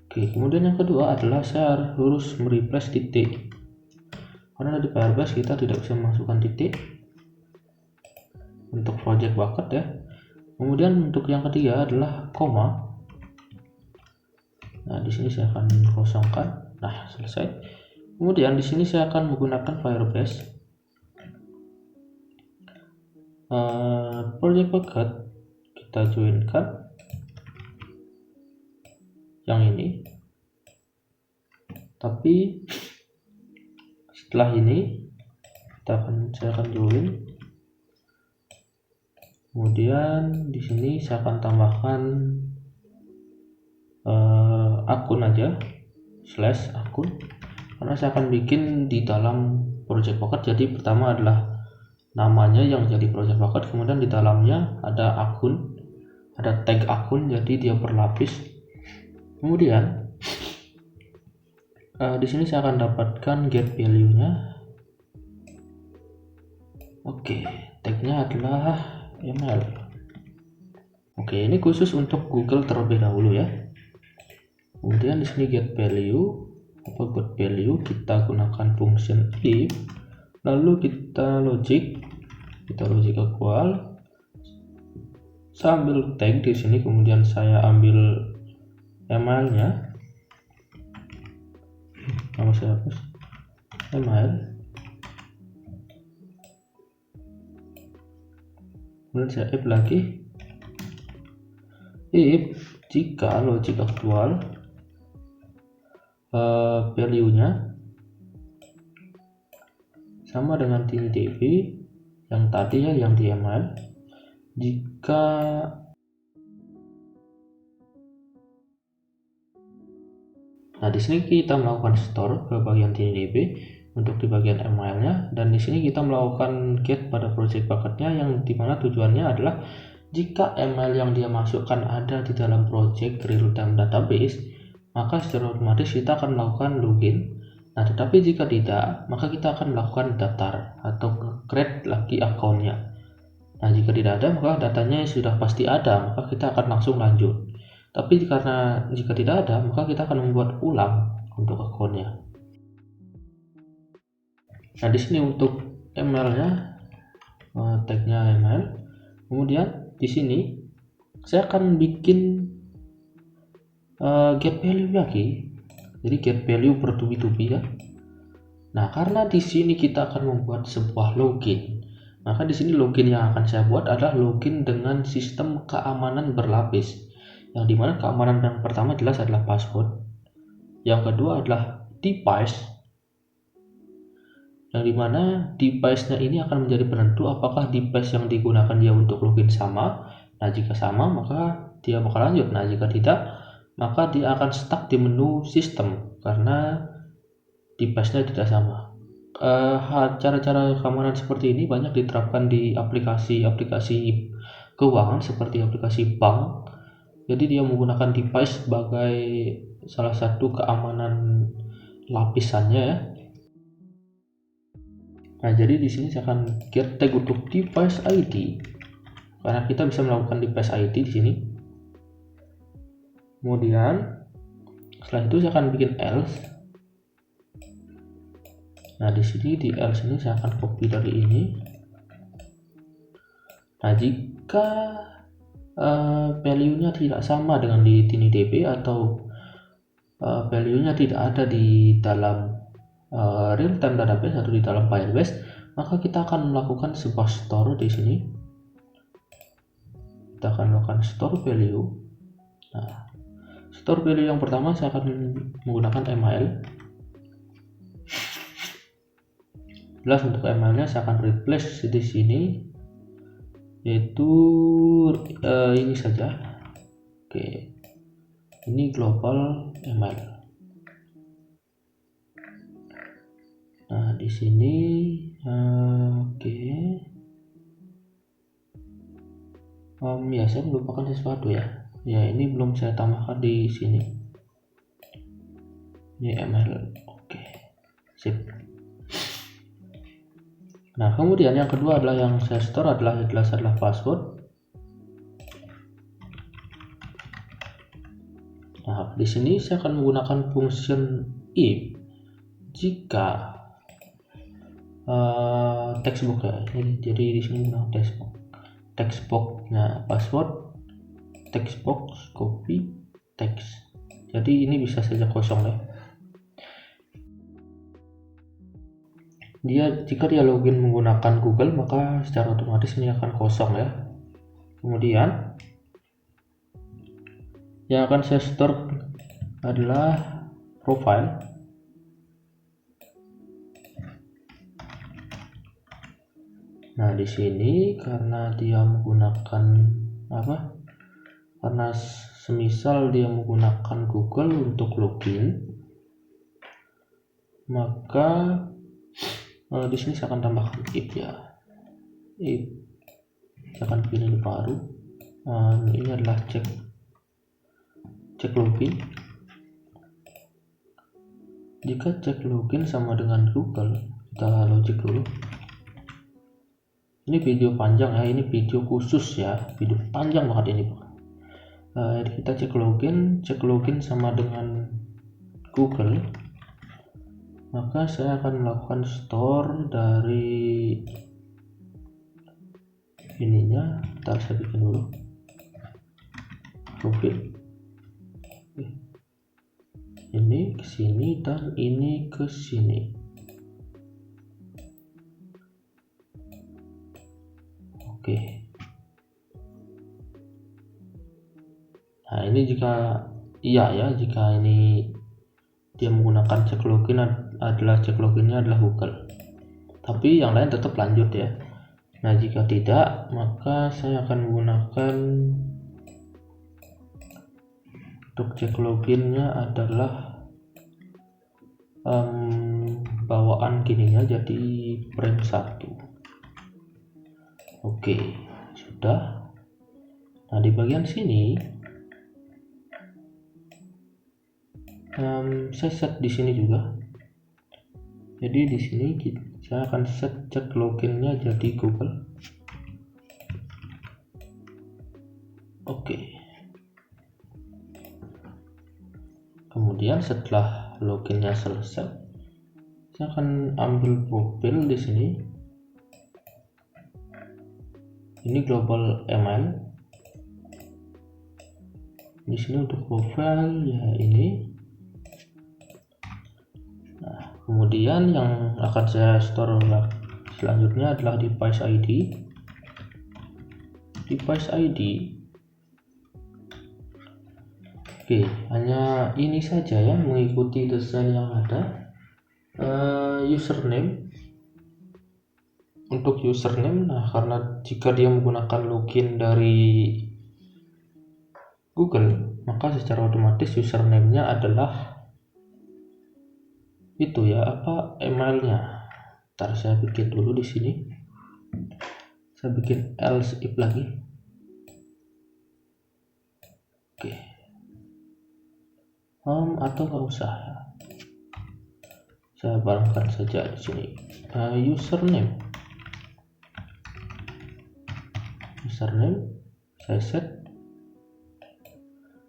[SPEAKER 1] Oke, kemudian yang kedua adalah saya harus mereplace titik, karena di Firebase kita tidak bisa memasukkan titik untuk project bucket ya. Kemudian untuk yang ketiga adalah koma. Nah, di sini saya akan kosongkan. Nah, selesai. Kemudian di sini saya akan menggunakan Firebase project bucket. Kita joinkan yang ini, tapi setelah ini saya akan join. Kemudian di sini saya akan tambahkan akun aja, /akun, karena saya akan bikin di dalam project bucket. Jadi pertama adalah namanya yang jadi project bucket, kemudian di dalamnya ada akun, ada tag akun, jadi dia berlapis. Kemudian di sini saya akan dapatkan get value-nya. Oke, tagnya adalah email. Oke, ini khusus untuk Google terlebih dahulu ya. Kemudian di sini get value, kita gunakan function if, lalu kita logic equal, saya ambil tag di sini, kemudian saya ambil emailnya, nama saya hapus email, kemudian saya if lagi, if jika logic actual value-nya sama dengan TinyDB yang tadi ya, yang di ML. Jika Nah, di sini kita melakukan store ke bagian TinyDB untuk di bagian ML-nya, dan di sini kita melakukan get pada project bucket-nya, yang dimana tujuannya adalah jika ML yang dia masukkan ada di dalam project real-time database, maka secara otomatis kita akan melakukan login. Nah, tetapi jika tidak, maka kita akan melakukan daftar atau create lagi akunnya. Nah, jika tidak ada, maka datanya sudah pasti ada, maka kita akan langsung lanjut. Tapi karena jika tidak ada, maka kita akan membuat ulang untuk akunnya. Nah, di sini untuk ML-nya, tag-nya ML. Kemudian di sini saya akan bikin get value lagi. Jadi get value bertubi-tubi ya. Nah, karena di sini kita akan membuat sebuah login, maka di sini login yang akan saya buat adalah login dengan sistem keamanan berlapis. Yang dimana keamanan yang pertama jelas adalah password, yang kedua adalah device, yang dimana device-nya ini akan menjadi penentu apakah device yang digunakan dia untuk login sama. Nah, jika sama maka dia bakal lanjut. Nah, jika tidak maka dia akan stuck di menu sistem karena device-nya tidak sama. Cara-cara keamanan seperti ini banyak diterapkan di aplikasi-aplikasi keuangan seperti aplikasi bank. Jadi dia menggunakan device sebagai salah satu keamanan lapisannya ya. Nah, jadi di sini saya akan get tag untuk device ID karena kita bisa melakukan device ID di sini. Kemudian setelah itu saya akan bikin else. Nah, di sini di else ini saya akan copy dari ini. Nah, jika value-nya tidak sama dengan di TinyDB atau value-nya tidak ada di dalam real-time database atau di dalam Firebase, maka kita akan melakukan sebuah store di sini. Kita akan melakukan store value. Nah, store value yang pertama saya akan menggunakan ML. Jelas untuk ML-nya saya akan replace di sini, yaitu ini saja. Oke, ini global ML. Nah, di sini oke. Ya, saya melupakan sesuatu ya. Ya, ini belum saya tambahkan di sini. Ini ML. Oke. Sip. Nah, kemudian yang kedua adalah yang saya store adalah password. Nah, di sini saya akan menggunakan function if jika textbook ya. Jadi di sini textbook. Nah, password textbox copy text. Jadi ini bisa saja kosong ya. Jika dia login menggunakan Google, maka secara otomatis ini akan kosong ya. Kemudian yang akan saya store adalah profile. Nah, di sini karena dia menggunakan karena semisal dia menggunakan Google untuk login, maka di sini saya akan tambahkan if ya. If saya akan pilih baru. Ini adalah cek login. Jika cek login sama dengan Google, kita logik dulu. Ini video panjang ya, ini video khusus ya, video panjang banget ini. Kita cek login sama dengan Google, maka saya akan melakukan store dari ininya. Ntar saya bikin dulu profil. Ini ke sini dan ini ke sini. Oke. Nah, ini jika iya ya, jika ini dia menggunakan cek login cek loginnya adalah Google, tapi yang lain tetap lanjut ya. Nah jika tidak, maka saya akan menggunakan untuk cek loginnya adalah bawaan gininya jadi frame 1. Oke, sudah. Nah di bagian sini saya set di sini juga. Jadi di sini saya akan set cek loginnya jadi Google. Oke. Kemudian setelah loginnya selesai, saya akan ambil profil di sini. Ini global email. Di sini untuk profil ya ini. Kemudian yang akan saya store selanjutnya adalah device ID. Device ID. Oke, hanya ini saja ya, mengikuti desain yang ada. Username. Untuk username, nah karena jika dia menggunakan login dari Google, maka secara otomatis username-nya adalah itu ya, emailnya. Ntar saya bikin dulu di sini. Saya bikin else if lagi. Oke. Atau nggak usah. Saya barangkan saja di sini. Username saya set.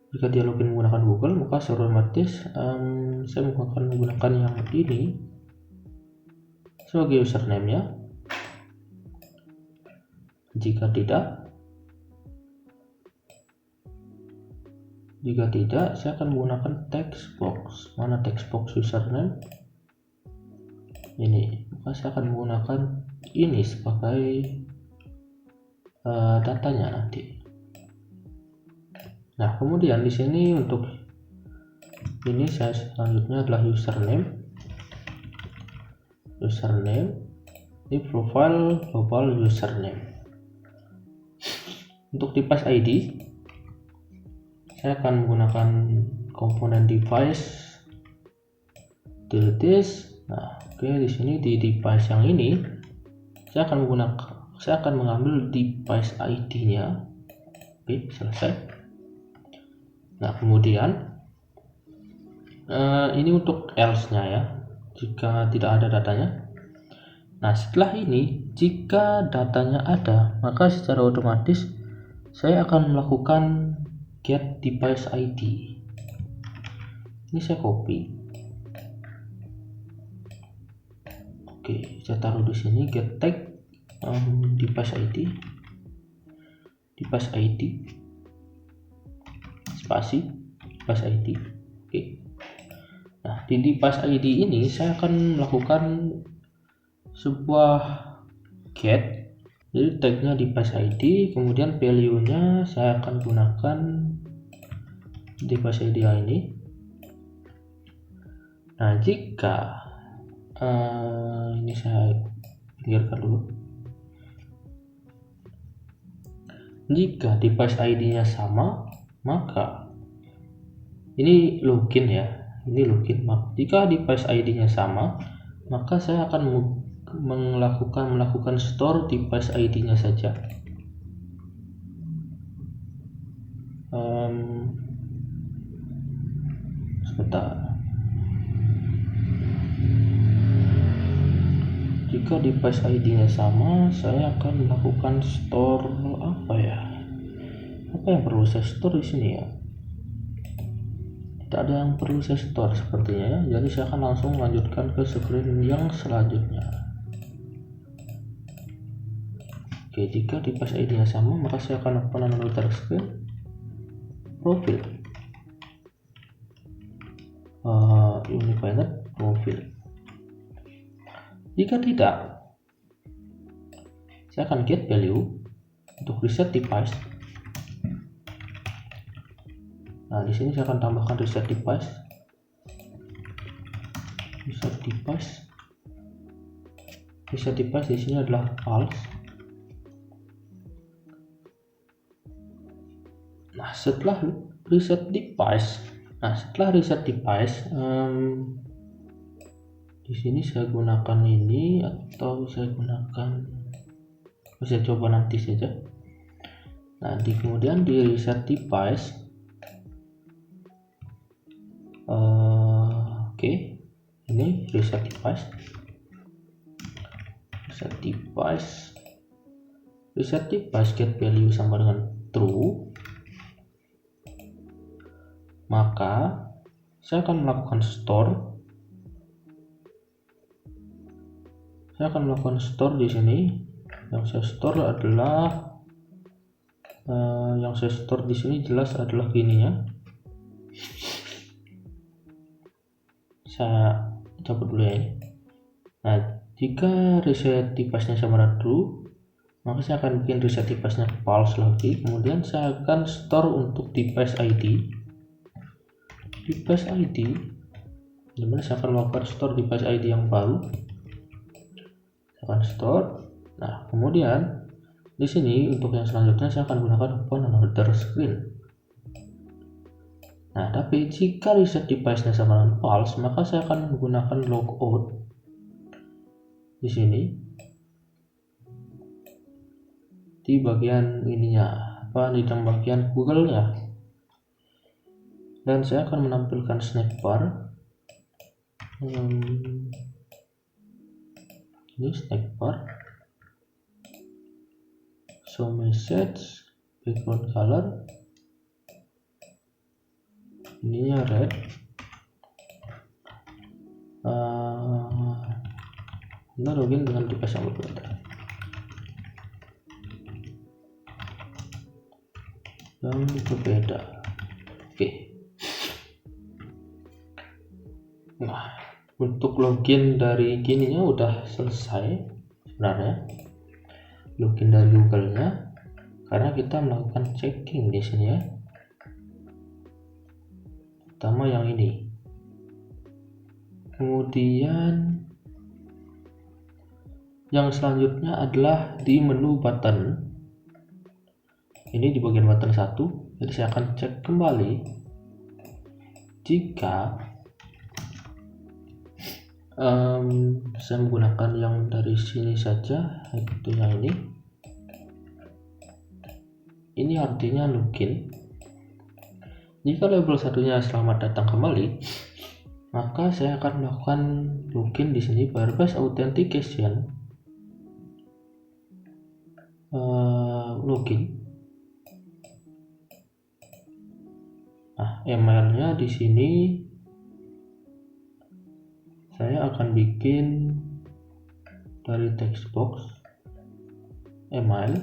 [SPEAKER 1] Jika dia login menggunakan Google, maka secara otomatis saya akan menggunakan yang ini sebagai username-nya. Jika tidak, saya akan menggunakan text box. Mana text box username? Ini. Maka saya akan menggunakan ini sebagai datanya nanti. Nah, kemudian di sini untuk ini saya selanjutnya adalah username. Ini profile global username. Untuk device ID, saya akan menggunakan komponen device this. Nah, oke, di sini di device yang ini saya akan mengambil device ID-nya. Oke, selesai. Nah, kemudian ini untuk else-nya ya, jika tidak ada datanya. Nah, setelah ini jika datanya ada, maka secara otomatis saya akan melakukan get device ID. Ini saya copy. Oke, saya taruh di sini get tag device ID spasi device ID. Oke. Nah, di device ID ini saya akan melakukan sebuah get. Jadi tagnya device ID, kemudian value-nya saya akan gunakan device ID ini. Nah, jika ini saya pinggirkan dulu. Jika device ID-nya sama, maka ini login ya, ini login. Jika device ID-nya sama, maka saya akan melakukan store device ID-nya saja. Sebentar. Jika device ID-nya sama, saya akan melakukan store apa yang perlu saya store di sini ya? Tidak ada yang perlu saya store sepertinya ya. Jadi saya akan langsung melanjutkan ke screen yang selanjutnya. Oke, jika device ID-nya sama, maka saya akan open another screen. Profil. Unified profil. Jika tidak, saya akan get value untuk reset device. Nah, di sini saya akan tambahkan reset device. reset device di sini adalah false. Nah, setelah reset device, di sini saya gunakan ini, atau saya coba nanti saja. Nah, kemudian di reset device, oke, ini reset device get value sama dengan true, maka saya akan melakukan store di sini. Yang saya store di sini jelas adalah gini ya. Saya cabut dulu ya ini. Nah, jika reset device-nya sama dengan true, maka saya akan bikin reset device-nya false lagi. Kemudian saya akan store untuk device ID, dimana saya akan melakukan store device ID yang baru. Saya akan store. Nah, kemudian di sini untuk yang selanjutnya saya akan gunakan open another screen. Nah, tapi jika reset device-nya sama dengan false, maka saya akan menggunakan logout di sini di bagian ininya, di dalam bagian Google-nya, dan saya akan menampilkan snack bar. Ini snack bar, show message, background color, ininya red, kita login dengan device yang berbeda. Oke. Nah, untuk login dari gininya udah selesai sebenarnya, login dari Google-nya, karena kita melakukan checking di sini ya, pertama yang ini. Kemudian yang selanjutnya adalah di menu button. Ini di bagian button 1. Jadi saya akan cek kembali jika saya menggunakan yang dari sini saja, yaitu yang ini. Ini artinya login. Jika label satunya selamat datang kembali, maka saya akan melakukan login di sini, Firebase Authentication, login. Nah, emailnya di sini saya akan bikin dari text box email,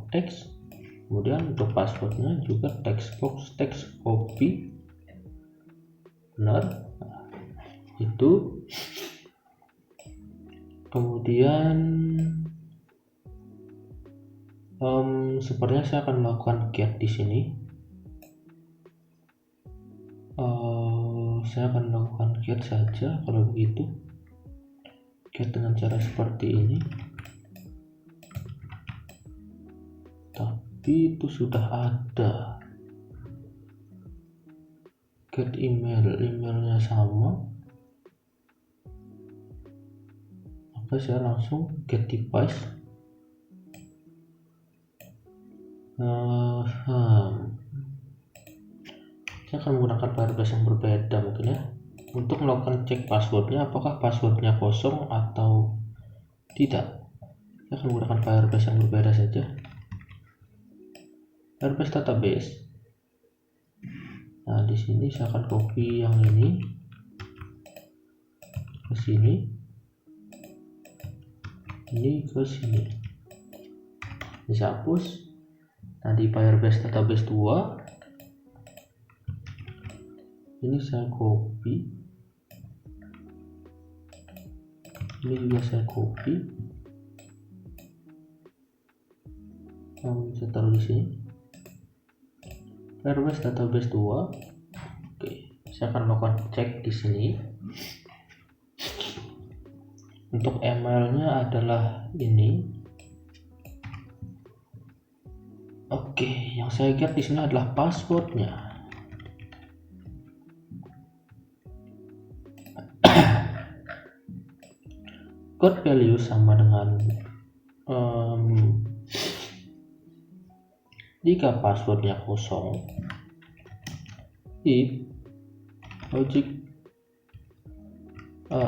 [SPEAKER 1] text, kemudian untuk passwordnya juga text copy, benar. Nah, itu kemudian sepertinya saya akan melakukan get di sini. Saya akan melakukan get saja kalau begitu, get dengan cara seperti ini. Tapi itu sudah ada get emailnya sama, maka saya langsung get device. Saya akan menggunakan Firebase yang berbeda mungkin ya, untuk melakukan cek passwordnya, apakah passwordnya kosong atau tidak. Saya akan menggunakan Firebase yang berbeda saja, Firebase database. Nah, di sini saya akan copy yang ini ke sini, ini ke sini, bisa hapus. Nah, di Firebase database 2 ini saya copy, ini juga saya copy, saya taruh di sini, Firebase database 2, Saya akan melakukan cek di sini. Untuk emailnya adalah ini. Oke, yang saya get di sini adalah passwordnya. Code value sama dengan jika passwordnya kosong, if logic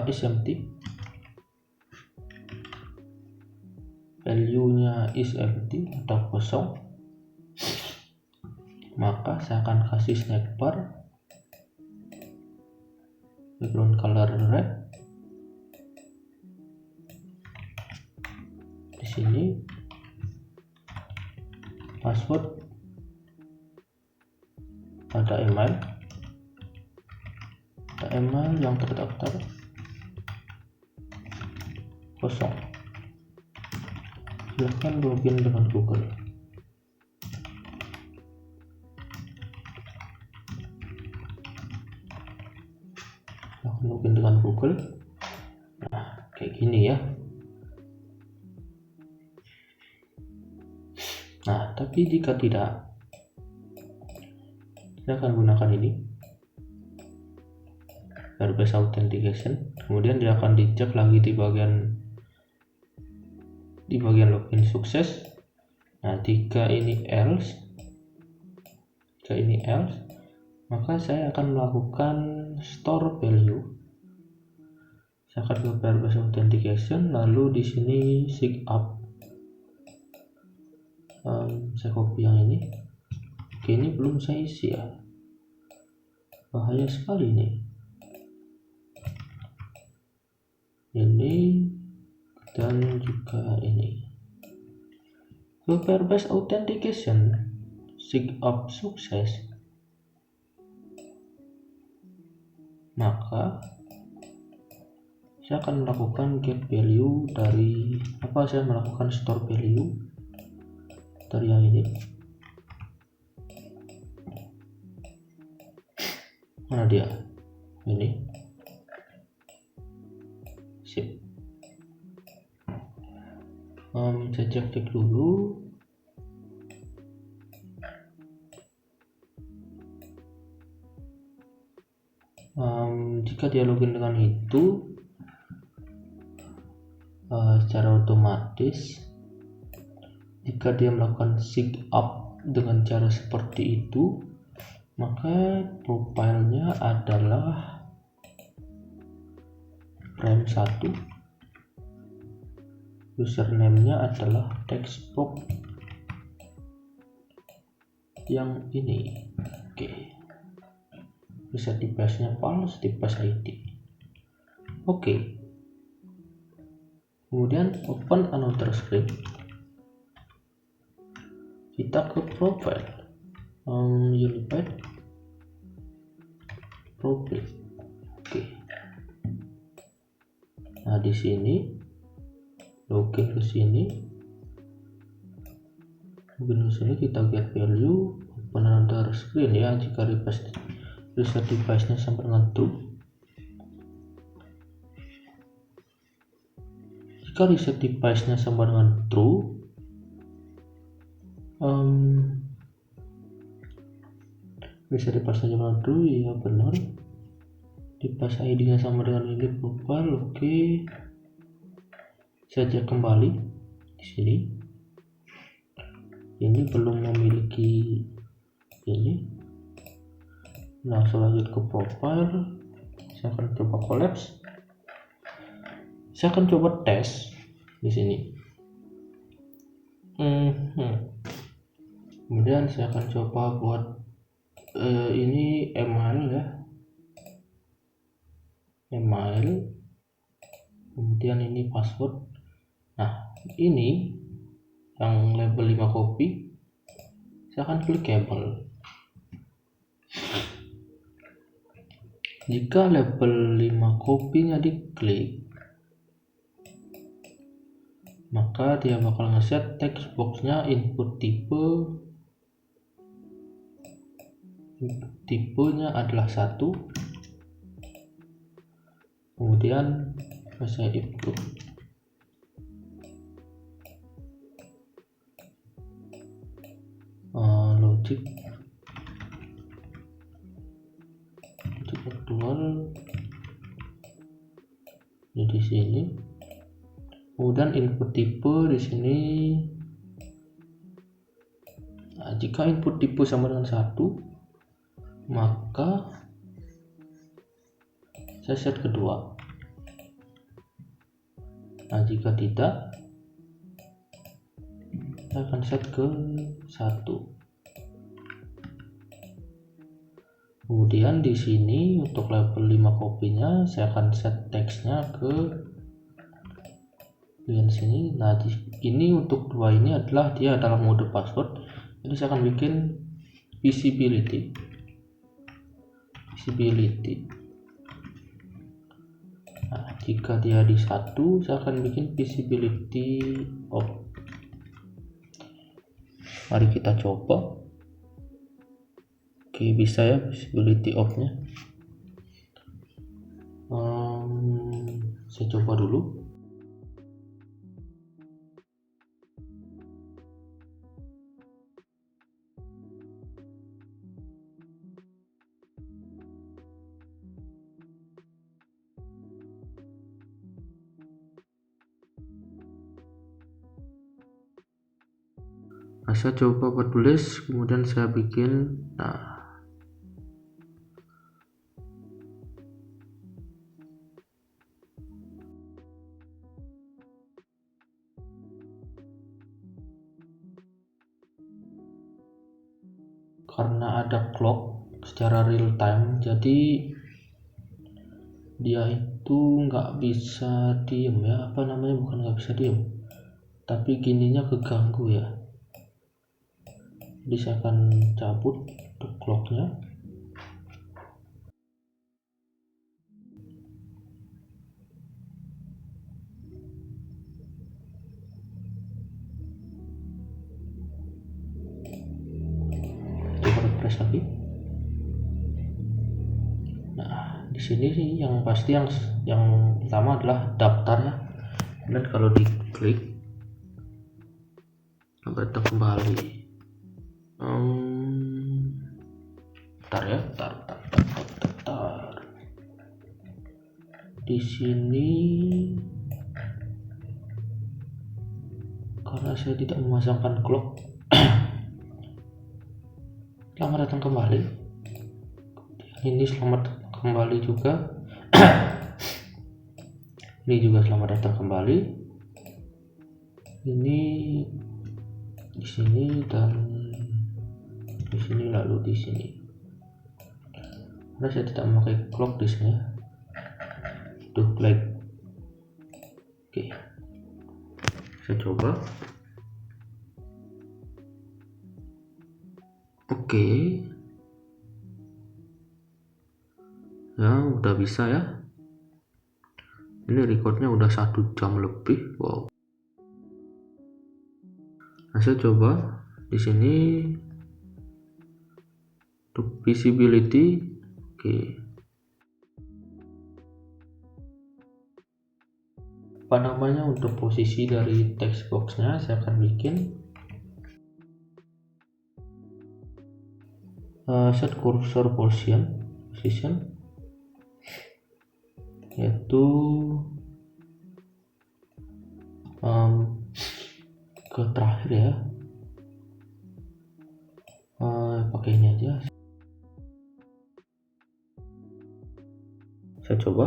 [SPEAKER 1] is empty, value-nya is empty atau kosong, maka saya akan kasih snack bar background color red. Di sini password ada email yang terdaftar kosong. Silahkan login dengan Google. Login dengan Google. Nah, kayak gini ya. Nah, tapi jika tidak, saya akan gunakan ini, Firebase Authentication. Kemudian dia akan dicek lagi di bagian login sukses. Nah, jika ini else, maka saya akan melakukan store value. Saya akan ke Firebase Authentication, lalu di sini sign up. Saya copy yang ini. Oke, ini belum saya isi ya, bahaya sekali ini dan juga ini. Ke Firebase Authentication, sign up sukses, maka saya akan melakukan get value dari saya melakukan store value dari yang ini. Mana dia? Ini. Sip. Saya cek dulu. Jika dia login dengan itu, secara otomatis jika dia melakukan sign up dengan cara seperti itu, maka profilnya adalah frame1, username-nya adalah textbox yang ini. Oke, bisa di paste-nya false, di paste ID. Oke, kemudian open another screen. Kita ke profile, unified profile. Oke. Nah, di sini login ke sini. Kita get value, open another screen ya. Jika reset device-nya sampai dengan true. Jika reset device-nya sampai dengan true, bisa dipasang dengan true, ya benar. Device ID-nya sama dengan ini profile. Oke. Saya kembali di sini. Ini belum memiliki ini. Nah, selanjut ke profile. Saya akan coba collapse. Saya akan coba tes di sini. Kemudian saya akan coba buat ini email ya, kemudian ini password. Nah, ini yang label 5 copy, saya akan klik label. Jika label 5 copy-nya diklik, maka dia bakal ngeset text box-nya input tipenya adalah 1, kemudian saya include logic aktual di sini, kemudian input tipe di sini. Nah, jika input tipe sama dengan 1, maka saya set kedua. Nah, jika tidak, saya akan set ke 1. Kemudian di sini untuk level 5 kopinya saya akan set teksnya ke bagian sini. Nah, ini untuk 2 ini adalah dia dalam mode password. Jadi saya akan bikin visibility. Nah, jika dia di 1, saya akan bikin visibility off. Mari kita coba. Oke, bisa ya visibility off nya. Saya coba dulu. Nah, saya coba buat tulis, kemudian saya bikin. Nah, karena ada clock secara real time, jadi dia itu nggak bisa diem ya, bukan nggak bisa diem, tapi gininya keganggu ya. Jadi saya akan cabut untuk clocknya. Coba refresh lagi. Nah, di sini sih yang pasti yang pertama adalah daftar ya. Dan kalau diklik datang kembali. Bentar. Di sini karena saya tidak memasangkan clock. Selamat datang kembali. Ini selamat kembali juga. Ini juga selamat datang kembali. Ini di sini dan di sini, lalu di sini. Karena saya tidak memakai clock di sini. Tuh, like. Oke. Saya coba. Oke. Ya, udah bisa ya. Ini recordnya udah 1 jam lebih. Wow. Nah, saya coba di sini untuk visibility. Oke. Untuk posisi dari text boxnya saya akan bikin set cursor position, yaitu ke terakhir ya. Pakai ini aja. Saya coba.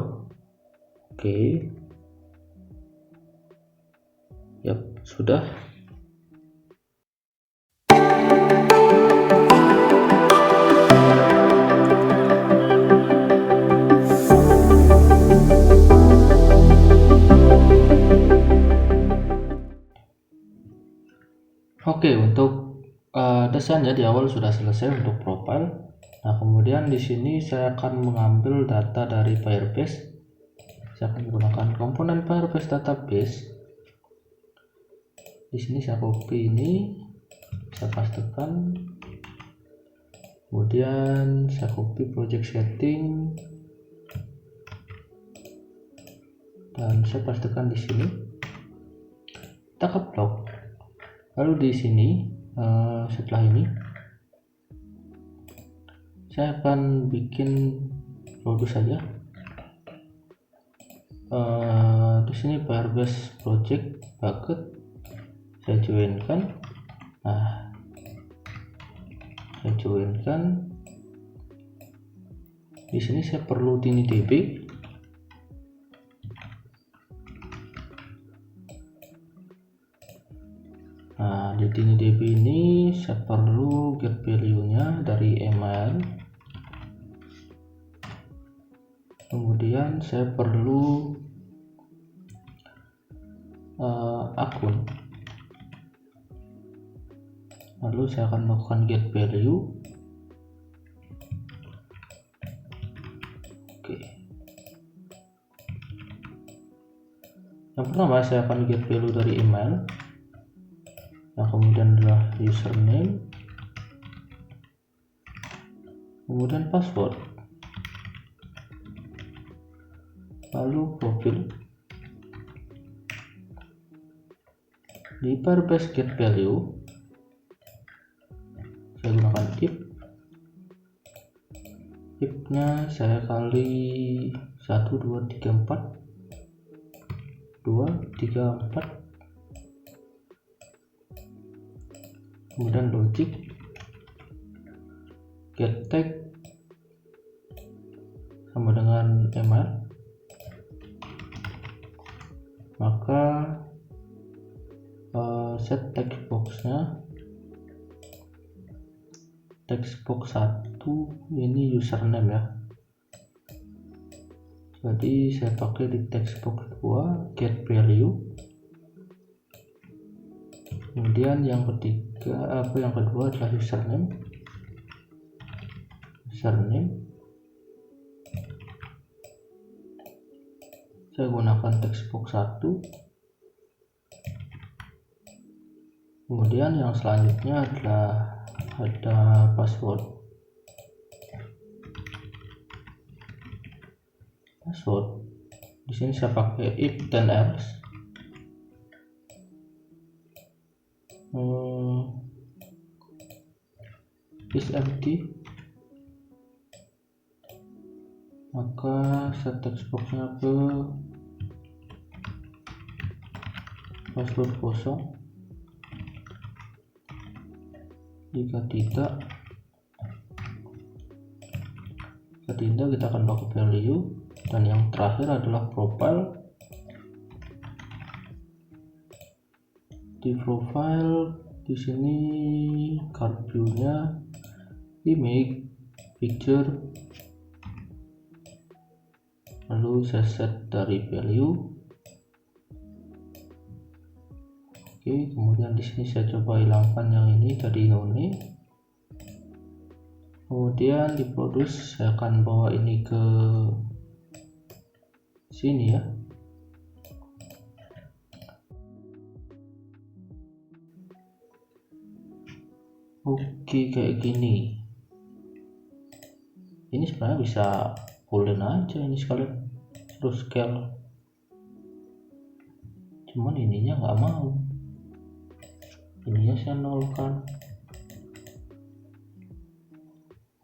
[SPEAKER 1] Oke. Yap, sudah. Oke, untuk desainnya di awal sudah selesai untuk profile. Nah, kemudian di sini saya akan mengambil data dari Firebase. Saya akan menggunakan komponen Firebase database. Di sini saya copy ini, saya pastekan, kemudian saya copy project setting, dan saya pastikan di sini. Kita keblok. Lalu di sini setelah ini saya akan bikin produce saja. Di sini Firebase project bucket saya joinkan. Nah, saya joinkan. Di sini saya perlu DB. Nah, di DB ini saya perlu get value-nya dari email. Kemudian saya perlu akun. Lalu saya akan melakukan get value. Oke. Yang pertama saya akan get value dari email. Yang kemudian adalah username. Kemudian password. Lalu profil. Di Firebase get value saya gunakan if-nya saya kali 1 2 3 4 2 3 4, kemudian logic get tag sama dengan email, maka set text box-nya text box 1 ini username ya, jadi saya pakai di text box 2 get value. Kemudian yang kedua adalah username. Saya gunakan text box 1. Kemudian yang selanjutnya adalah ada password. Di sini saya pakai if dan else. Is empty, maka set text boxnya ke password kosong. Jika tidak kita akan pakai value. Dan yang terakhir adalah profile. Di profile di sini card view-nya image, picture, lalu saya set dari value. Oke, kemudian di sini saya coba hilangkan yang ini tadi none. Kemudian di produce saya akan bawa ini ke sini ya. Oke, kayak gini. Ini sebenarnya bisa boolean aja ini sekalian, terus scale. Cuman ininya nggak mau. Ininya saya nolkan.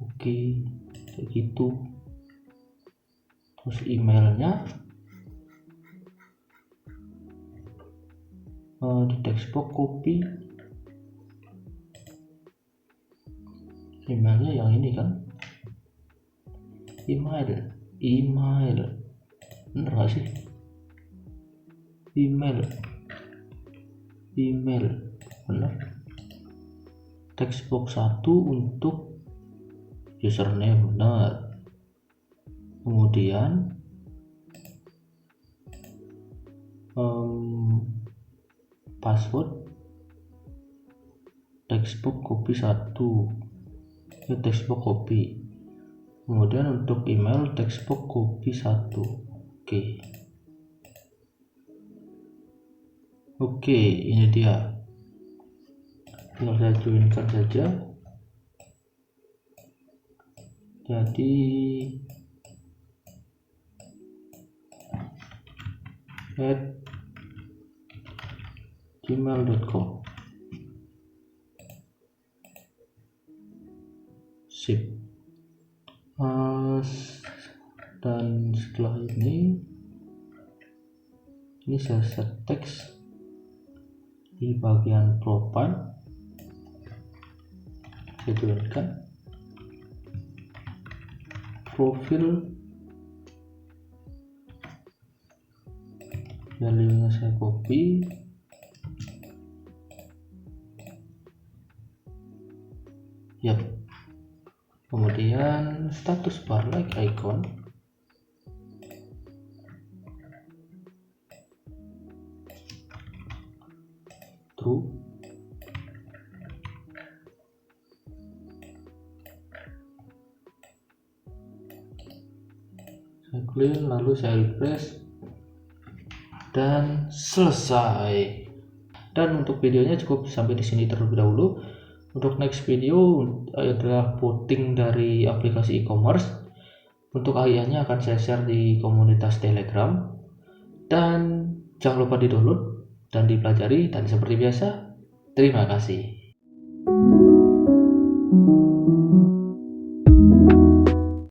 [SPEAKER 1] Oke, kayak gitu. Terus emailnya di text box copy. Emailnya yang ini kan, email bener gak sih? Email bener. Text box 1 untuk username benar. Kemudian password text box copy 1, text box copy. Kemudian untuk email text box copy 1. Oke, ini dia. Tinggal saya joinkan saja. Jadi @gmail.com. Sip. Dan setelah ini saya set teks di bagian profile, saya tuliskan profil, value-nya saya copy, yap. Kemudian status bar like icon, true. Saya clean, lalu saya refresh dan selesai. Dan untuk videonya cukup sampai di sini terlebih dahulu. Untuk next video adalah voting dari aplikasi e-commerce. Untuk AI-nya akan saya share di komunitas Telegram. Dan jangan lupa di-download dan dipelajari. Dan seperti biasa, terima kasih.